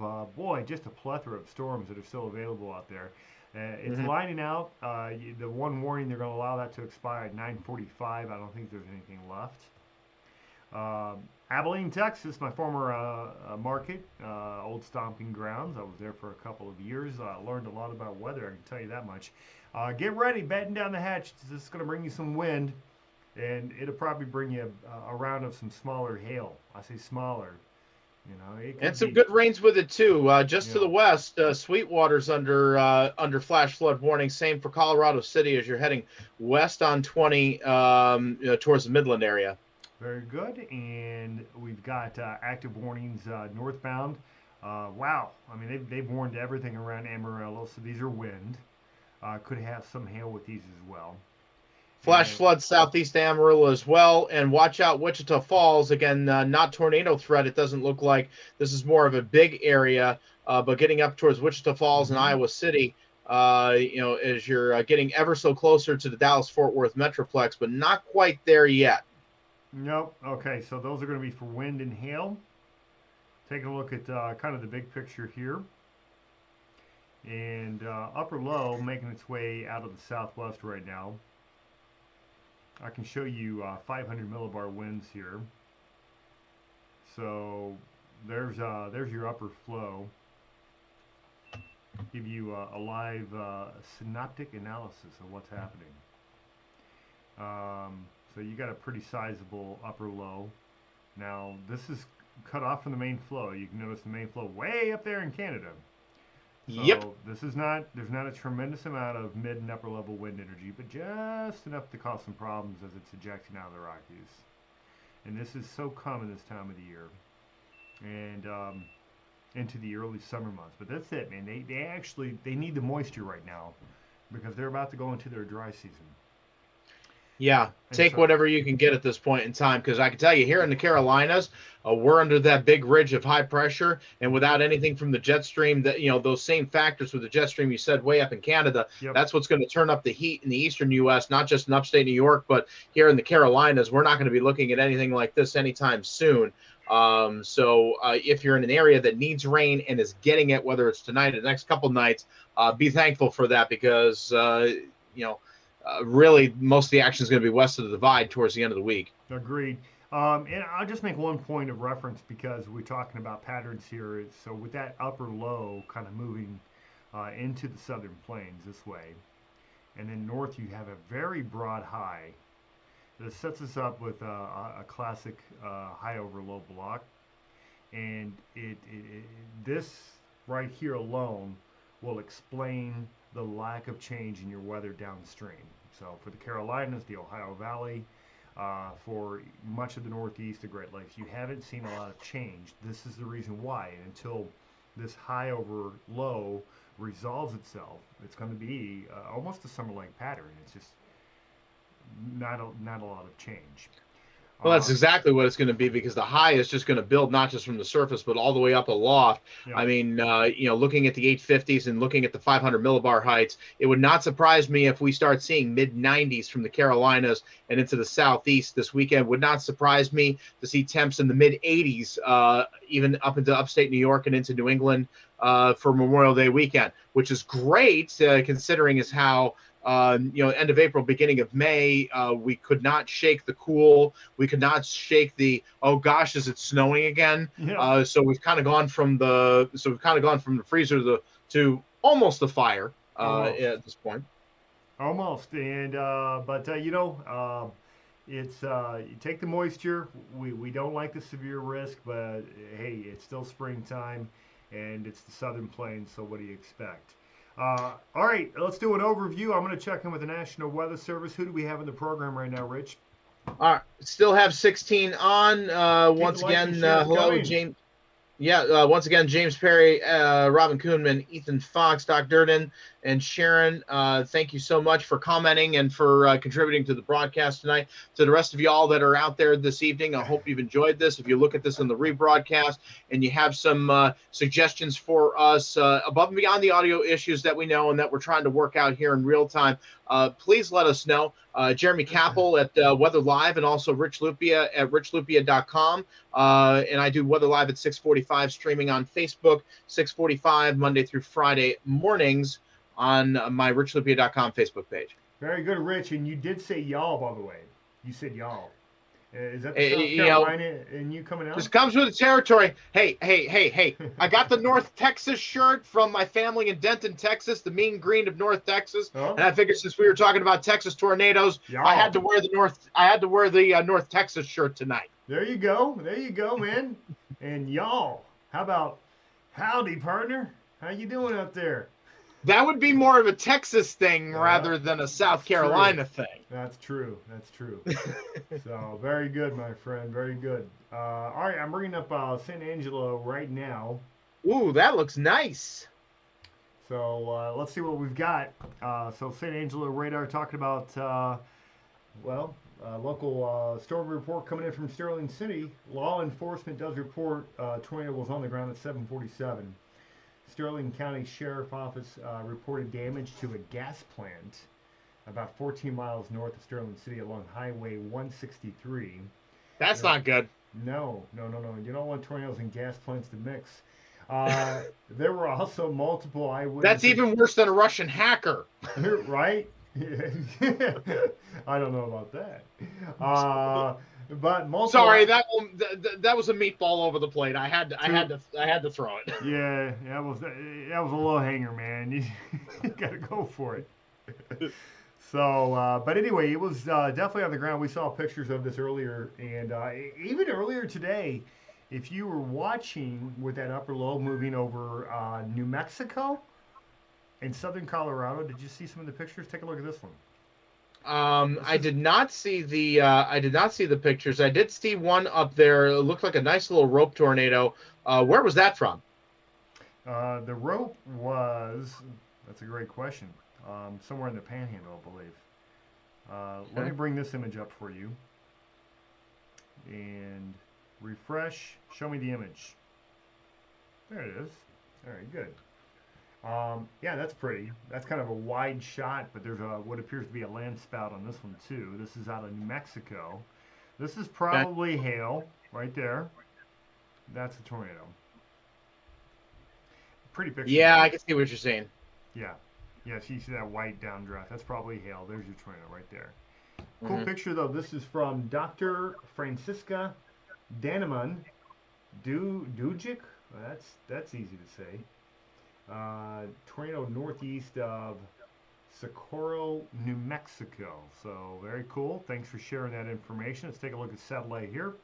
[SPEAKER 1] just a plethora of storms that are still available out there. It's lining out. The one warning, they're going to allow that to expire at 9:45. I don't think there's anything left. Abilene, Texas, my former market, old stomping grounds. I was there for a couple of years. Learned a lot about weather, I can tell you that much. Get ready, batten down the hatch. This is going to bring you some wind, and it'll probably bring you a round of some smaller hail. I say smaller.
[SPEAKER 3] And some good rains with it too. Just to the west, Sweetwater's under flash flood warning. Same for Colorado City as you're heading west on 20 towards the Midland area.
[SPEAKER 1] Very good, and we've got active warnings northbound. Wow, I mean they've warned everything around Amarillo, so these are wind. Could have some hail with these as well.
[SPEAKER 3] Flash flood southeast Amarillo as well, and watch out Wichita Falls. Again, not tornado threat. It doesn't look like this is more of a big area, but getting up towards Wichita Falls and Iowa City, as you're getting ever so closer to the Dallas-Fort Worth Metroplex, but not quite there yet.
[SPEAKER 1] Nope. Okay, so those are going to be for wind and hail. Taking a look at kind of the big picture here. And upper low making its way out of the southwest right now. I can show you 500 millibar winds here. So there's your upper flow. give you a live synoptic analysis of what's happening. So you got a pretty sizable upper low. Now this is cut off from the main flow. You can notice the main flow way up there in Canada. So
[SPEAKER 3] Yep.
[SPEAKER 1] there's not a tremendous amount of mid and upper level wind energy, but just enough to cause some problems as it's ejecting out of the Rockies. And this is so common this time of the year, and into the early summer months. But that's it, man. They need the moisture right now because they're about to go into their dry season.
[SPEAKER 3] Yeah,
[SPEAKER 1] And
[SPEAKER 3] take
[SPEAKER 1] so,
[SPEAKER 3] whatever you can get at this point in time, because I can tell you here in the Carolinas, we're under that big ridge of high pressure, and without anything from the jet stream, that those same factors with the jet stream you said way up in Canada,
[SPEAKER 1] yep,
[SPEAKER 3] that's what's going to turn up the heat in the eastern U.S., not just in upstate New York, but here in the Carolinas, we're not going to be looking at anything like this anytime soon. So if you're in an area that needs rain and is getting it, whether it's tonight or the next couple nights, be thankful for that because really, most of the action is going to be west of the divide towards the end of the week.
[SPEAKER 1] agreed. And I'll just make one point of reference because we're talking about patterns here. So with that upper low kind of moving into the southern plains this way, and then north you have a very broad high that sets us up with a classic high over low block, and this right here alone will explain the lack of change in your weather downstream. So for the Carolinas, the Ohio Valley, for much of the Northeast, the Great Lakes, you haven't seen a lot of change. This is the reason why. And until this high over low resolves itself, it's going to be almost a summer-like pattern. It's just not a lot of change.
[SPEAKER 3] Well, that's exactly what it's going to be because the high is just going to build not just from the surface, but all the way up aloft.
[SPEAKER 1] Yeah.
[SPEAKER 3] I mean, looking at the 850s and looking at the 500 millibar heights, it would not surprise me if we start seeing mid 90s from the Carolinas and into the southeast this weekend. Would not surprise me to see temps in the mid 80s, even up into upstate New York and into New England for Memorial Day weekend, which is great considering is how end of April, beginning of May, we could not shake the cool. We could not shake the, oh gosh, is it snowing again?
[SPEAKER 1] Yeah.
[SPEAKER 3] So we've kind of gone from the freezer to almost the fire at this point.
[SPEAKER 1] Almost, and but it's you take the moisture. We don't like the severe risk, but hey, it's still springtime, and it's the southern plains. So what do you expect? All right, let's do an overview. I'm going to check in with the National Weather Service. Who do we have in the program right now, Rich?
[SPEAKER 3] All right, still have 16 on. Once again, hello,
[SPEAKER 1] coming.
[SPEAKER 3] James. Yeah, once again, James Perry, Robin Kuhnman, Ethan Fox, Doc Durden, and Sharon. Thank you so much for commenting and for contributing to the broadcast tonight. To the rest of y'all that are out there this evening, I hope you've enjoyed this. If you look at this in the rebroadcast and you have some suggestions for us above and beyond the audio issues that we know and that we're trying to work out here in real time, please let us know. Jeremy Capel at Weather Live and also Rich Lupia at richlupia.com. And I do Weather Live at 6:45, streaming on Facebook, 6:45 Monday through Friday mornings on my richlupia.com Facebook page.
[SPEAKER 1] Very good, Rich. And you did say y'all, by the way. You said y'all. Is that the South Carolina and you coming out?
[SPEAKER 3] This comes with the territory. Hey. I got the North Texas shirt from my family in Denton, Texas, the mean green of North Texas.
[SPEAKER 1] Oh.
[SPEAKER 3] And I figured since we were talking about Texas tornadoes,
[SPEAKER 1] Y'all.
[SPEAKER 3] I had to wear the North Texas shirt tonight.
[SPEAKER 1] There you go, man. And y'all, how about howdy, partner? How you doing out there?
[SPEAKER 3] That would be more of a Texas thing rather than a South Carolina thing.
[SPEAKER 1] That's true. So very good, my friend. Very good. All right, I'm bringing up San Angelo right now.
[SPEAKER 3] Ooh, that looks nice.
[SPEAKER 1] So let's see what we've got. So San Angelo radar talking about, local storm report coming in from Sterling City. Law enforcement does report tornado was on the ground at 7:47. Sterling County Sheriff Office reported damage to a gas plant about 14 miles north of Sterling City along Highway 163.
[SPEAKER 3] That's not good.
[SPEAKER 1] No. You don't want tornadoes and gas plants to mix. There were also multiple eyewitnesses.
[SPEAKER 3] That's even worse than a Russian hacker.
[SPEAKER 1] Right? I don't know about that. But multiple.
[SPEAKER 3] Sorry, that was a meatball over the plate. I had to throw it.
[SPEAKER 1] Yeah, that was a low hanger, man. You got to go for it. So, but anyway, it was definitely on the ground. We saw pictures of this earlier, and even earlier today, if you were watching with that upper low moving over New Mexico and southern Colorado, did you see some of the pictures? Take a look at this one.
[SPEAKER 3] I did not see the pictures. I did see one up there. It looked like a nice little rope tornado. Where was that from?
[SPEAKER 1] The rope was, that's a great question, somewhere in the Panhandle, I believe. Let me bring this image up for you. And refresh. Show me the image. There it is. All right, good. Yeah, that's pretty. That's kind of a wide shot, but there's what appears to be a land spout on this one too. This is out of New Mexico. This is probably hail right there. That's a tornado. Pretty picture.
[SPEAKER 3] Yeah, I can see what you're saying.
[SPEAKER 1] Yeah. Yeah, so you see that white downdraft. That's probably hail. There's your tornado right there. Cool picture, though. This is from Dr. Francisca Daneman Dujic. That's easy to say. Tornado northeast of Socorro, New Mexico. So very cool. Thanks for sharing that information. Let's take a look at satellite here.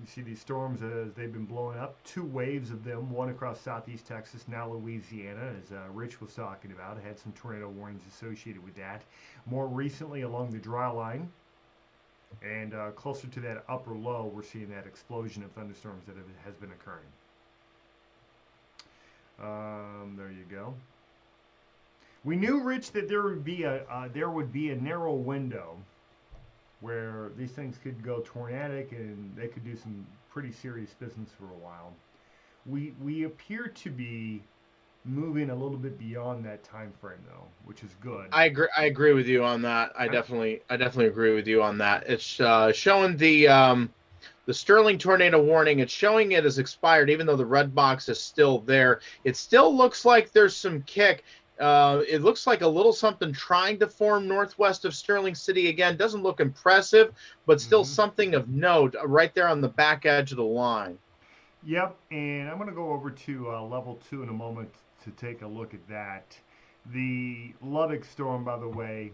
[SPEAKER 1] You see these storms as they've been blowing up. 2 waves of them, one across southeast Texas, now Louisiana, as Rich was talking about. Had some tornado warnings associated with that. More recently along the dry line and closer to that upper low, we're seeing that explosion of thunderstorms that has been occurring. There you go. We knew, Rich, that there would be a narrow window where these things could go tornadic and they could do some pretty serious business for a while. We appear to be moving a little bit beyond that time frame, though, which is good.
[SPEAKER 3] I agree with you on that. I definitely agree with you on that. It's showing the Sterling tornado warning. It's showing it as expired, even though the red box is still there. It still looks like there's some kick. It looks like a little something trying to form northwest of Sterling City again. Doesn't look impressive, but still something of note right there on the back edge of the line.
[SPEAKER 1] Yep, and I'm going to go over to level 2 in a moment to take a look at that. The Lubbock storm, by the way,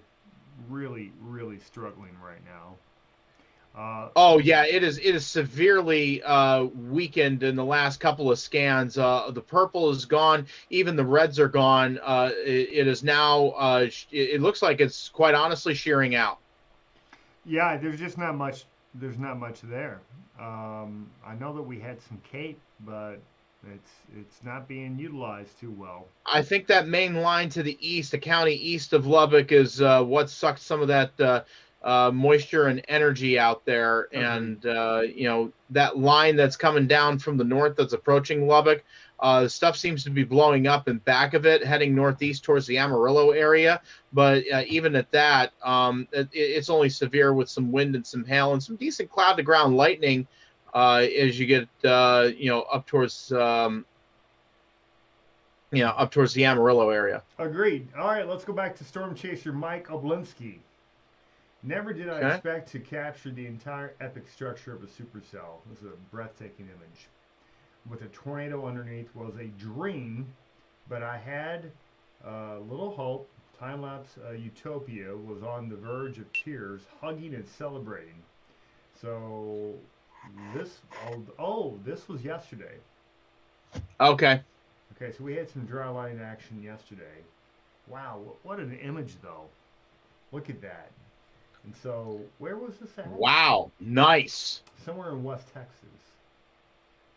[SPEAKER 1] really, really struggling right now.
[SPEAKER 3] Oh yeah, it is severely weakened in the last couple of scans. The purple is gone, even the reds are gone. It is now. It looks like it's quite honestly shearing out.
[SPEAKER 1] Yeah, there's just not much. There's not much there. I know that we had some cape, but it's not being utilized too well.
[SPEAKER 3] I think that main line to the east, the county east of Lubbock, is what sucked some of that moisture and energy out there. And that line that's coming down from the north that's approaching Lubbock, stuff seems to be blowing up in back of it, heading northeast towards the Amarillo area. But even at that, it's only severe with some wind and some hail and some decent cloud to ground lightning as you get up towards the Amarillo area.
[SPEAKER 1] Agreed. All right, let's go back to Storm Chaser Mike Oblinski. Never did I expect to capture the entire epic structure of a supercell. This is a breathtaking image. With a tornado underneath was a dream, but I had little hope. Time-lapse utopia was on the verge of tears, hugging and celebrating. So this was yesterday.
[SPEAKER 3] Okay,
[SPEAKER 1] so we had some dry line action yesterday. Wow, what an image, though. Look at that. And so, where was this at?
[SPEAKER 3] Wow, nice.
[SPEAKER 1] Somewhere in West Texas.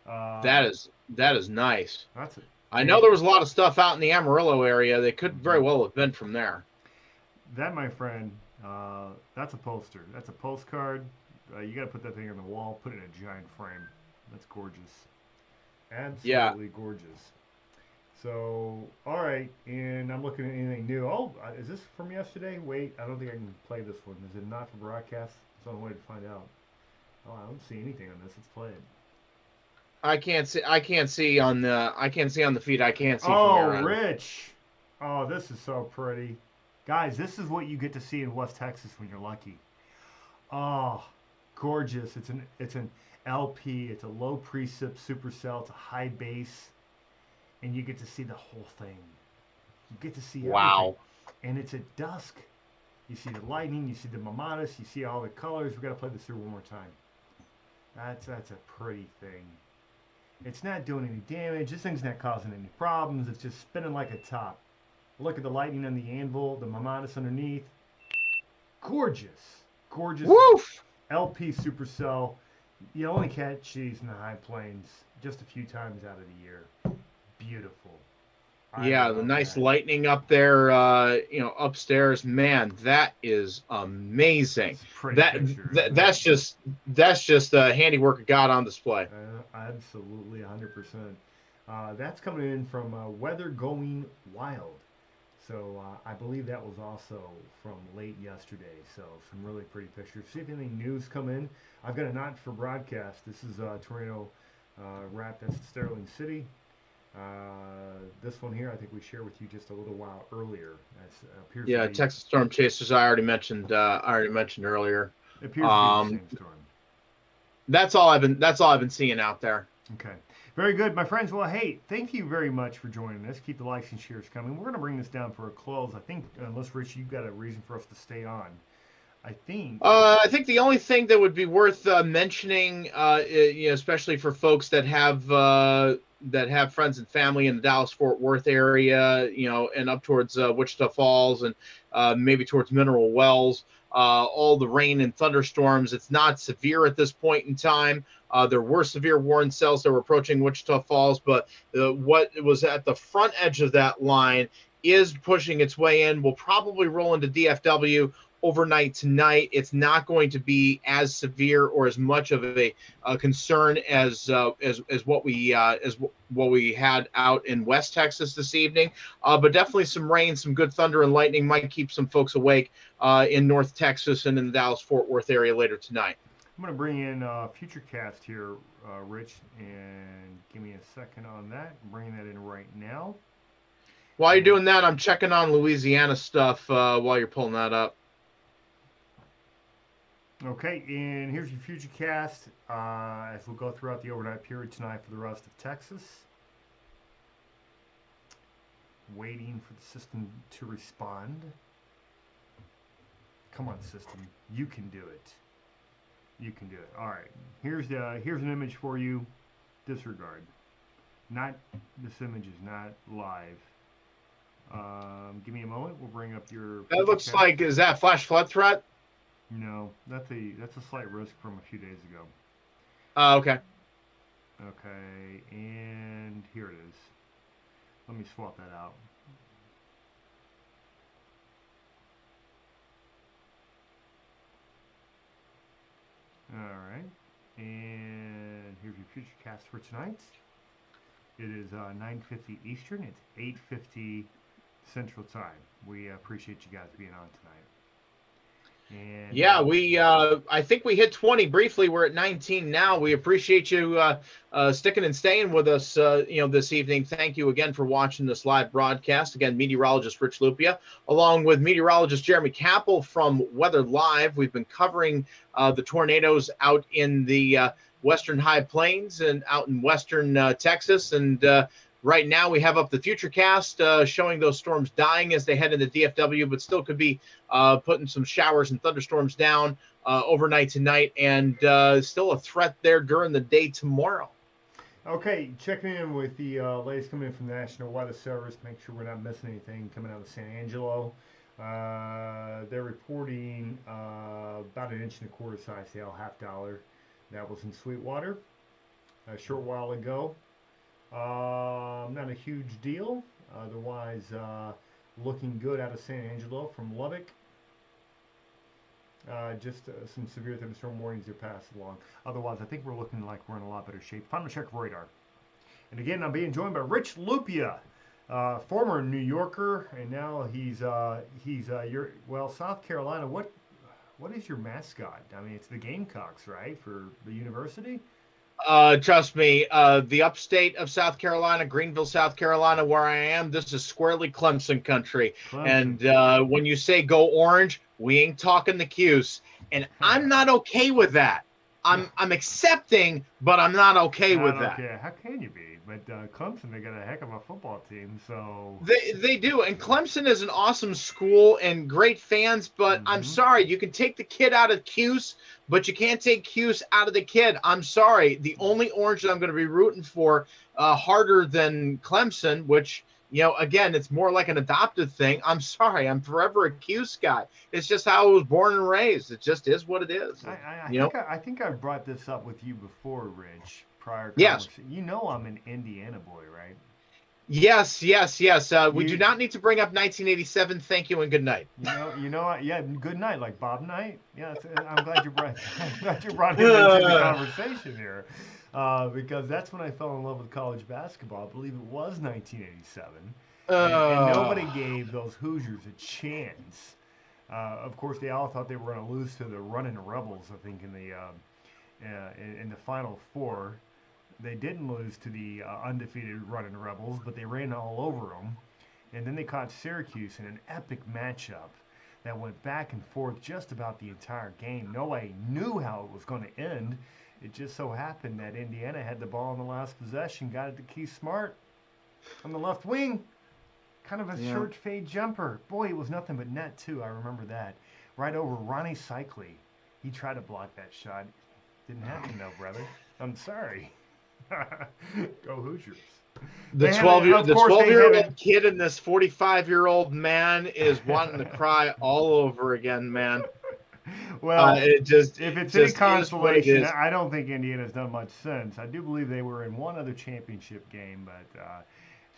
[SPEAKER 3] That is nice.
[SPEAKER 1] That's it.
[SPEAKER 3] I know there was a lot of stuff out in the Amarillo area. They could very well have been from there.
[SPEAKER 1] That, my friend, that's a poster. That's a postcard. You got to put that thing on the wall. Put it in a giant frame. That's gorgeous. Absolutely gorgeous. So, all right, and I'm looking at anything new. Oh, is this from yesterday? Wait, I don't think I can play this one. Is it not for broadcast? It's the only way to find out. Oh, I don't see anything on this. Let's play it.
[SPEAKER 3] I can't see on the feed. I can't see.
[SPEAKER 1] Oh, Rich. Oh, this is so pretty. Guys, this is what you get to see in West Texas when you're lucky. Oh, gorgeous. It's an LP. It's a low precip supercell. It's a high base, and you get to see the whole thing. You get to see everything,
[SPEAKER 3] Wow.
[SPEAKER 1] and it's at dusk. You see the lightning. You see the mamadas. You see all the colors. We got to play this through one more time. That's a pretty thing. It's not doing any damage. This thing's not causing any problems. It's just spinning like a top. Look at the lightning on the anvil, the mamadas underneath. Gorgeous. Gorgeous.
[SPEAKER 3] Woof.
[SPEAKER 1] LP supercell. You only catch these in the high plains just a few times out of the year. Beautiful.
[SPEAKER 3] Yeah, the nice lightning up there, upstairs. Man, that is amazing. That's just the handiwork of God on display.
[SPEAKER 1] Absolutely, 100%. That's coming in from Weather Going Wild. So I believe that was also from late yesterday. So some really pretty pictures. See if anything new's come in. I've got a not for broadcast. This is tornado wrap. That's Sterling City. This one here, I think we shared with you just a little while earlier. Appears
[SPEAKER 3] Texas storm chasers. I already mentioned earlier.
[SPEAKER 1] It appears to be the same storm.
[SPEAKER 3] That's all I've been seeing out there.
[SPEAKER 1] Okay, very good, my friends. Well, hey, thank you very much for joining us. Keep the likes and shares coming. We're going to bring this down for a close. I think, unless Rich, you've got a reason for us to stay on. I think
[SPEAKER 3] the only thing that would be worth mentioning, especially for folks that have friends and family in the Dallas-Fort Worth area, and up towards Wichita Falls and maybe towards Mineral Wells, all the rain and thunderstorms. It's not severe at this point in time. There were severe warning cells that were approaching Wichita Falls, but what was at the front edge of that line is pushing its way in. Will probably roll into DFW overnight tonight. It's not going to be as severe or as much of a concern as what we had out in West Texas this evening. But definitely some rain, some good thunder and lightning might keep some folks awake in North Texas and in the Dallas-Fort Worth area later tonight.
[SPEAKER 1] I'm going to bring in Futurecast here, Rich, and give me a second on that. I'm bringing that in right now.
[SPEAKER 3] While you're doing that, I'm checking on Louisiana stuff while you're pulling that up.
[SPEAKER 1] Okay, and here's your Futurecast as we'll go throughout the overnight period tonight for the rest of Texas. Waiting for the system to respond. Come on, system. You can do it. You can do it. All right. Here's an image for you. Disregard. This image is not live. Give me a moment. We'll bring up your.
[SPEAKER 3] That looks like, is that flash flood threat?
[SPEAKER 1] No, that's a slight risk from a few days ago.
[SPEAKER 3] Oh, okay.
[SPEAKER 1] Okay, and here it is. Let me swap that out. All right, and here's your Futurecast for tonight. It is 9:50 Eastern. It's 8:50 Central Time. We appreciate you guys being on tonight. And,
[SPEAKER 3] I think we hit 20 briefly. We're at 19 now. We appreciate you sticking and staying with us, this evening. Thank you again for watching this live broadcast. Again, meteorologist Rich Lupia, along with meteorologist Jeremy Capel from WxLIVE. We've been covering the tornadoes out in the western high plains and out in western Texas. And right now we have up the Futurecast showing those storms dying as they head into DFW, but still could be putting some showers and thunderstorms down overnight tonight, and still a threat there during the day tomorrow.
[SPEAKER 1] Okay, checking in with the latest coming in from the National Weather Service. Make sure we're not missing anything coming out of San Angelo. They're reporting about 1.25 inch size hail, $0.50. That was in Sweetwater a short while ago. Not a huge deal. Otherwise, looking good out of San Angelo from Lubbock. Just some severe thunderstorm warnings are passed along. Otherwise, I think we're looking like we're in a lot better shape. Final check of radar. And again, I'm being joined by Rich Lupia, former New Yorker, and now he's South Carolina. What is your mascot? I mean, it's the Gamecocks, right, for the university?
[SPEAKER 3] Trust me, the upstate of South Carolina, Greenville, South Carolina, where I am, this is squarely Clemson country. Clemson. And when you say go orange, we ain't talking the Cuse. And I'm not okay with that. I'm accepting, but I'm not okay with that.
[SPEAKER 1] Okay, how can you be? But Clemson, they got a heck of a football team, so
[SPEAKER 3] They do, and Clemson is an awesome school and great fans. But I'm sorry, you can take the kid out of Cuse, but you can't take Cuse out of the kid. I'm sorry. The only orange that I'm going to be rooting for harder than Clemson, which again, it's more like an adopted thing. I'm sorry, I'm forever a Cuse guy. It's just how I was born and raised. It just is what it is.
[SPEAKER 1] I think I brought this up with you before, Rich. Prior
[SPEAKER 3] Yes.
[SPEAKER 1] conversation. I'm an Indiana boy, right?
[SPEAKER 3] Yes. We do not need to bring up 1987. Thank you and good night.
[SPEAKER 1] Yeah, good night, like Bob Knight. Yeah, I'm glad you brought him into the conversation here, because that's when I fell in love with college basketball. I believe it was 1987, and nobody gave those Hoosiers a chance. Of course, they all thought they were going to lose to the Runnin' Rebels. I think in the Final Four. They didn't lose to the undefeated Runnin' Rebels, but they ran all over them. And then they caught Syracuse in an epic matchup that went back and forth just about the entire game. Nobody knew how it was going to end. It just so happened that Indiana had the ball in the last possession, got it to Keith Smart on the left wing. Kind of a short fade jumper. Boy, it was nothing but net, too. I remember that. Right over Ronnie Cycli. He tried to block that shot. Didn't happen, though, brother. I'm sorry. Go Hoosiers.
[SPEAKER 3] The 12-year-old kid and this 45-year-old man is wanting to cry all over again, man.
[SPEAKER 1] Well,
[SPEAKER 3] if
[SPEAKER 1] it's any consolation, I don't think Indiana's done much since. I do believe they were in one other championship game, but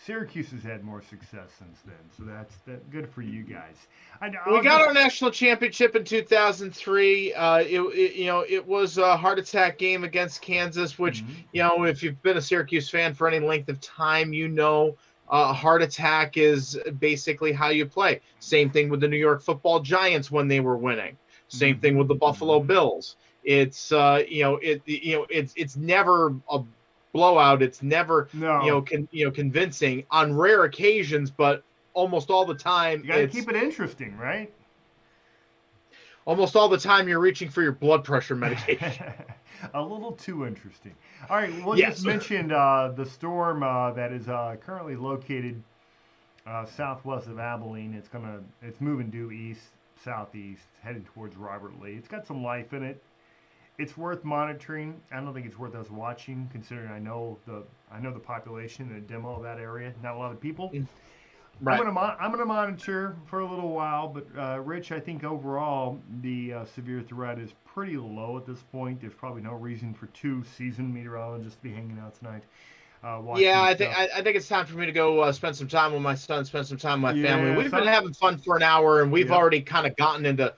[SPEAKER 1] Syracuse has had more success since then, so that's good for you guys.
[SPEAKER 3] We got our national championship in 2003. It was a heart attack game against Kansas, which if you've been a Syracuse fan for any length of time, a heart attack is basically how you play. Same thing with the New York Football Giants when they were winning. Same thing with the Buffalo Bills. It's it's never a blowout. It's never convincing on rare occasions, but almost all the time
[SPEAKER 1] you gotta keep it interesting, right?
[SPEAKER 3] Almost all the time you're reaching for your blood pressure medication.
[SPEAKER 1] A little too interesting. All right, well, just mentioned the storm that is currently located southwest of Abilene. It's moving due southeast, headed towards Robert Lee. It's got some life in it. It's worth monitoring. I don't think it's worth us watching, considering I know the population and the demo of that area. Not a lot of people. Right. I'm gonna monitor for a little while, but Rich, I think overall the severe threat is pretty low at this point. There's probably no reason for two seasoned meteorologists to be hanging out tonight.
[SPEAKER 3] I think it's time for me to go spend some time with my son, spend some time with my family. We've been having fun for an hour, and we've already kind of gotten into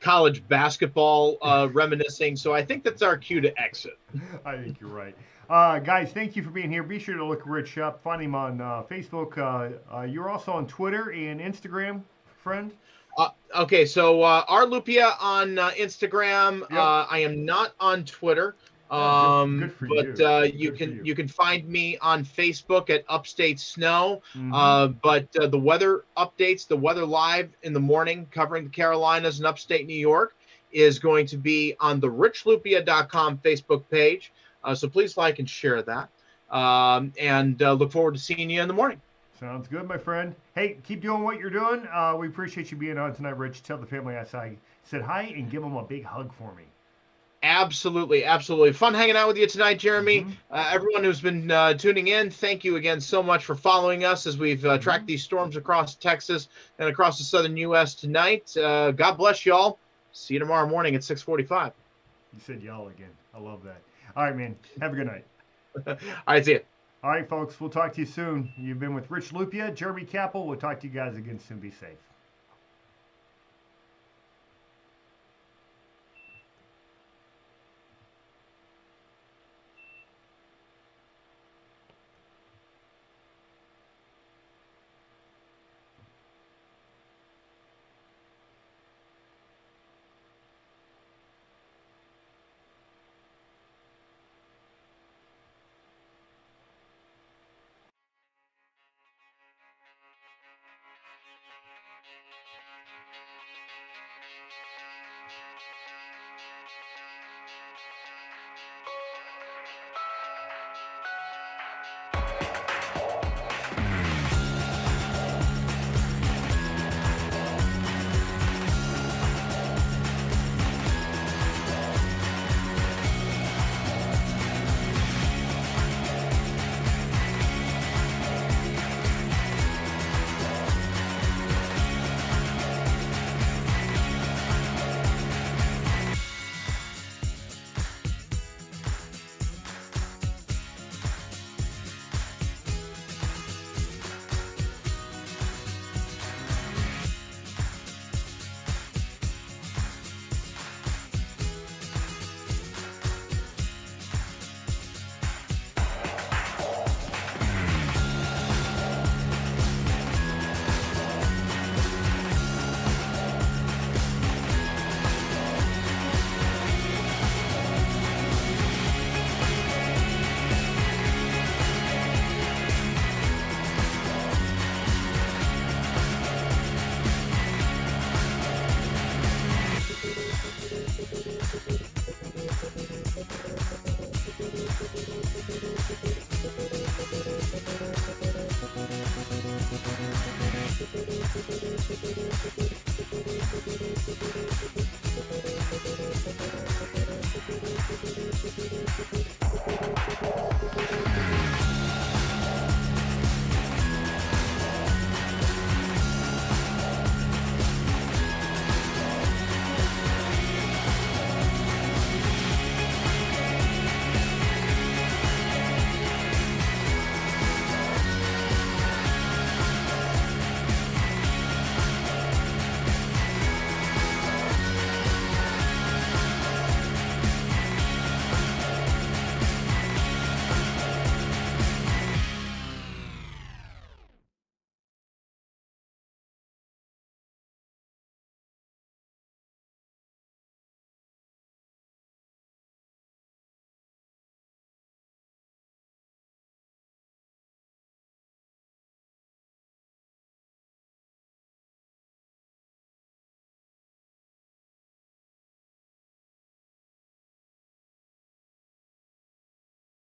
[SPEAKER 3] college basketball reminiscing, so I think that's our cue to exit.
[SPEAKER 1] I think you're right. Guys, thank you for being here. Be sure to look Rich up. Find him on Facebook. You're also on Twitter and Instagram, friend?
[SPEAKER 3] Okay, so R. Lupia on Instagram. Yep. I am not on Twitter.
[SPEAKER 1] Good for
[SPEAKER 3] you. You can find me on Facebook at Upstate Snow. But the weather updates, the weather live in the morning covering the Carolinas and upstate New York is going to be on the richlupia.com Facebook page. So please like and share that. And look forward to seeing you in the morning.
[SPEAKER 1] Sounds good, my friend. Hey, keep doing what you're doing. We appreciate you being on tonight, Rich. Tell the family I said hi and give them a big hug for me.
[SPEAKER 3] Absolutely. Fun hanging out with you tonight, Jeremy. Everyone who's been tuning in, thank you again so much for following us as we've tracked these storms across Texas and across the southern U.S. tonight. God bless y'all. See you tomorrow morning at 6:45.
[SPEAKER 1] You said y'all again. I love that. All right, man. Have a good night.
[SPEAKER 3] All right, see you.
[SPEAKER 1] All right, folks. We'll talk to you soon. You've been with Rich Lupia, Jeremy Capel. We'll talk to you guys again soon. Be safe.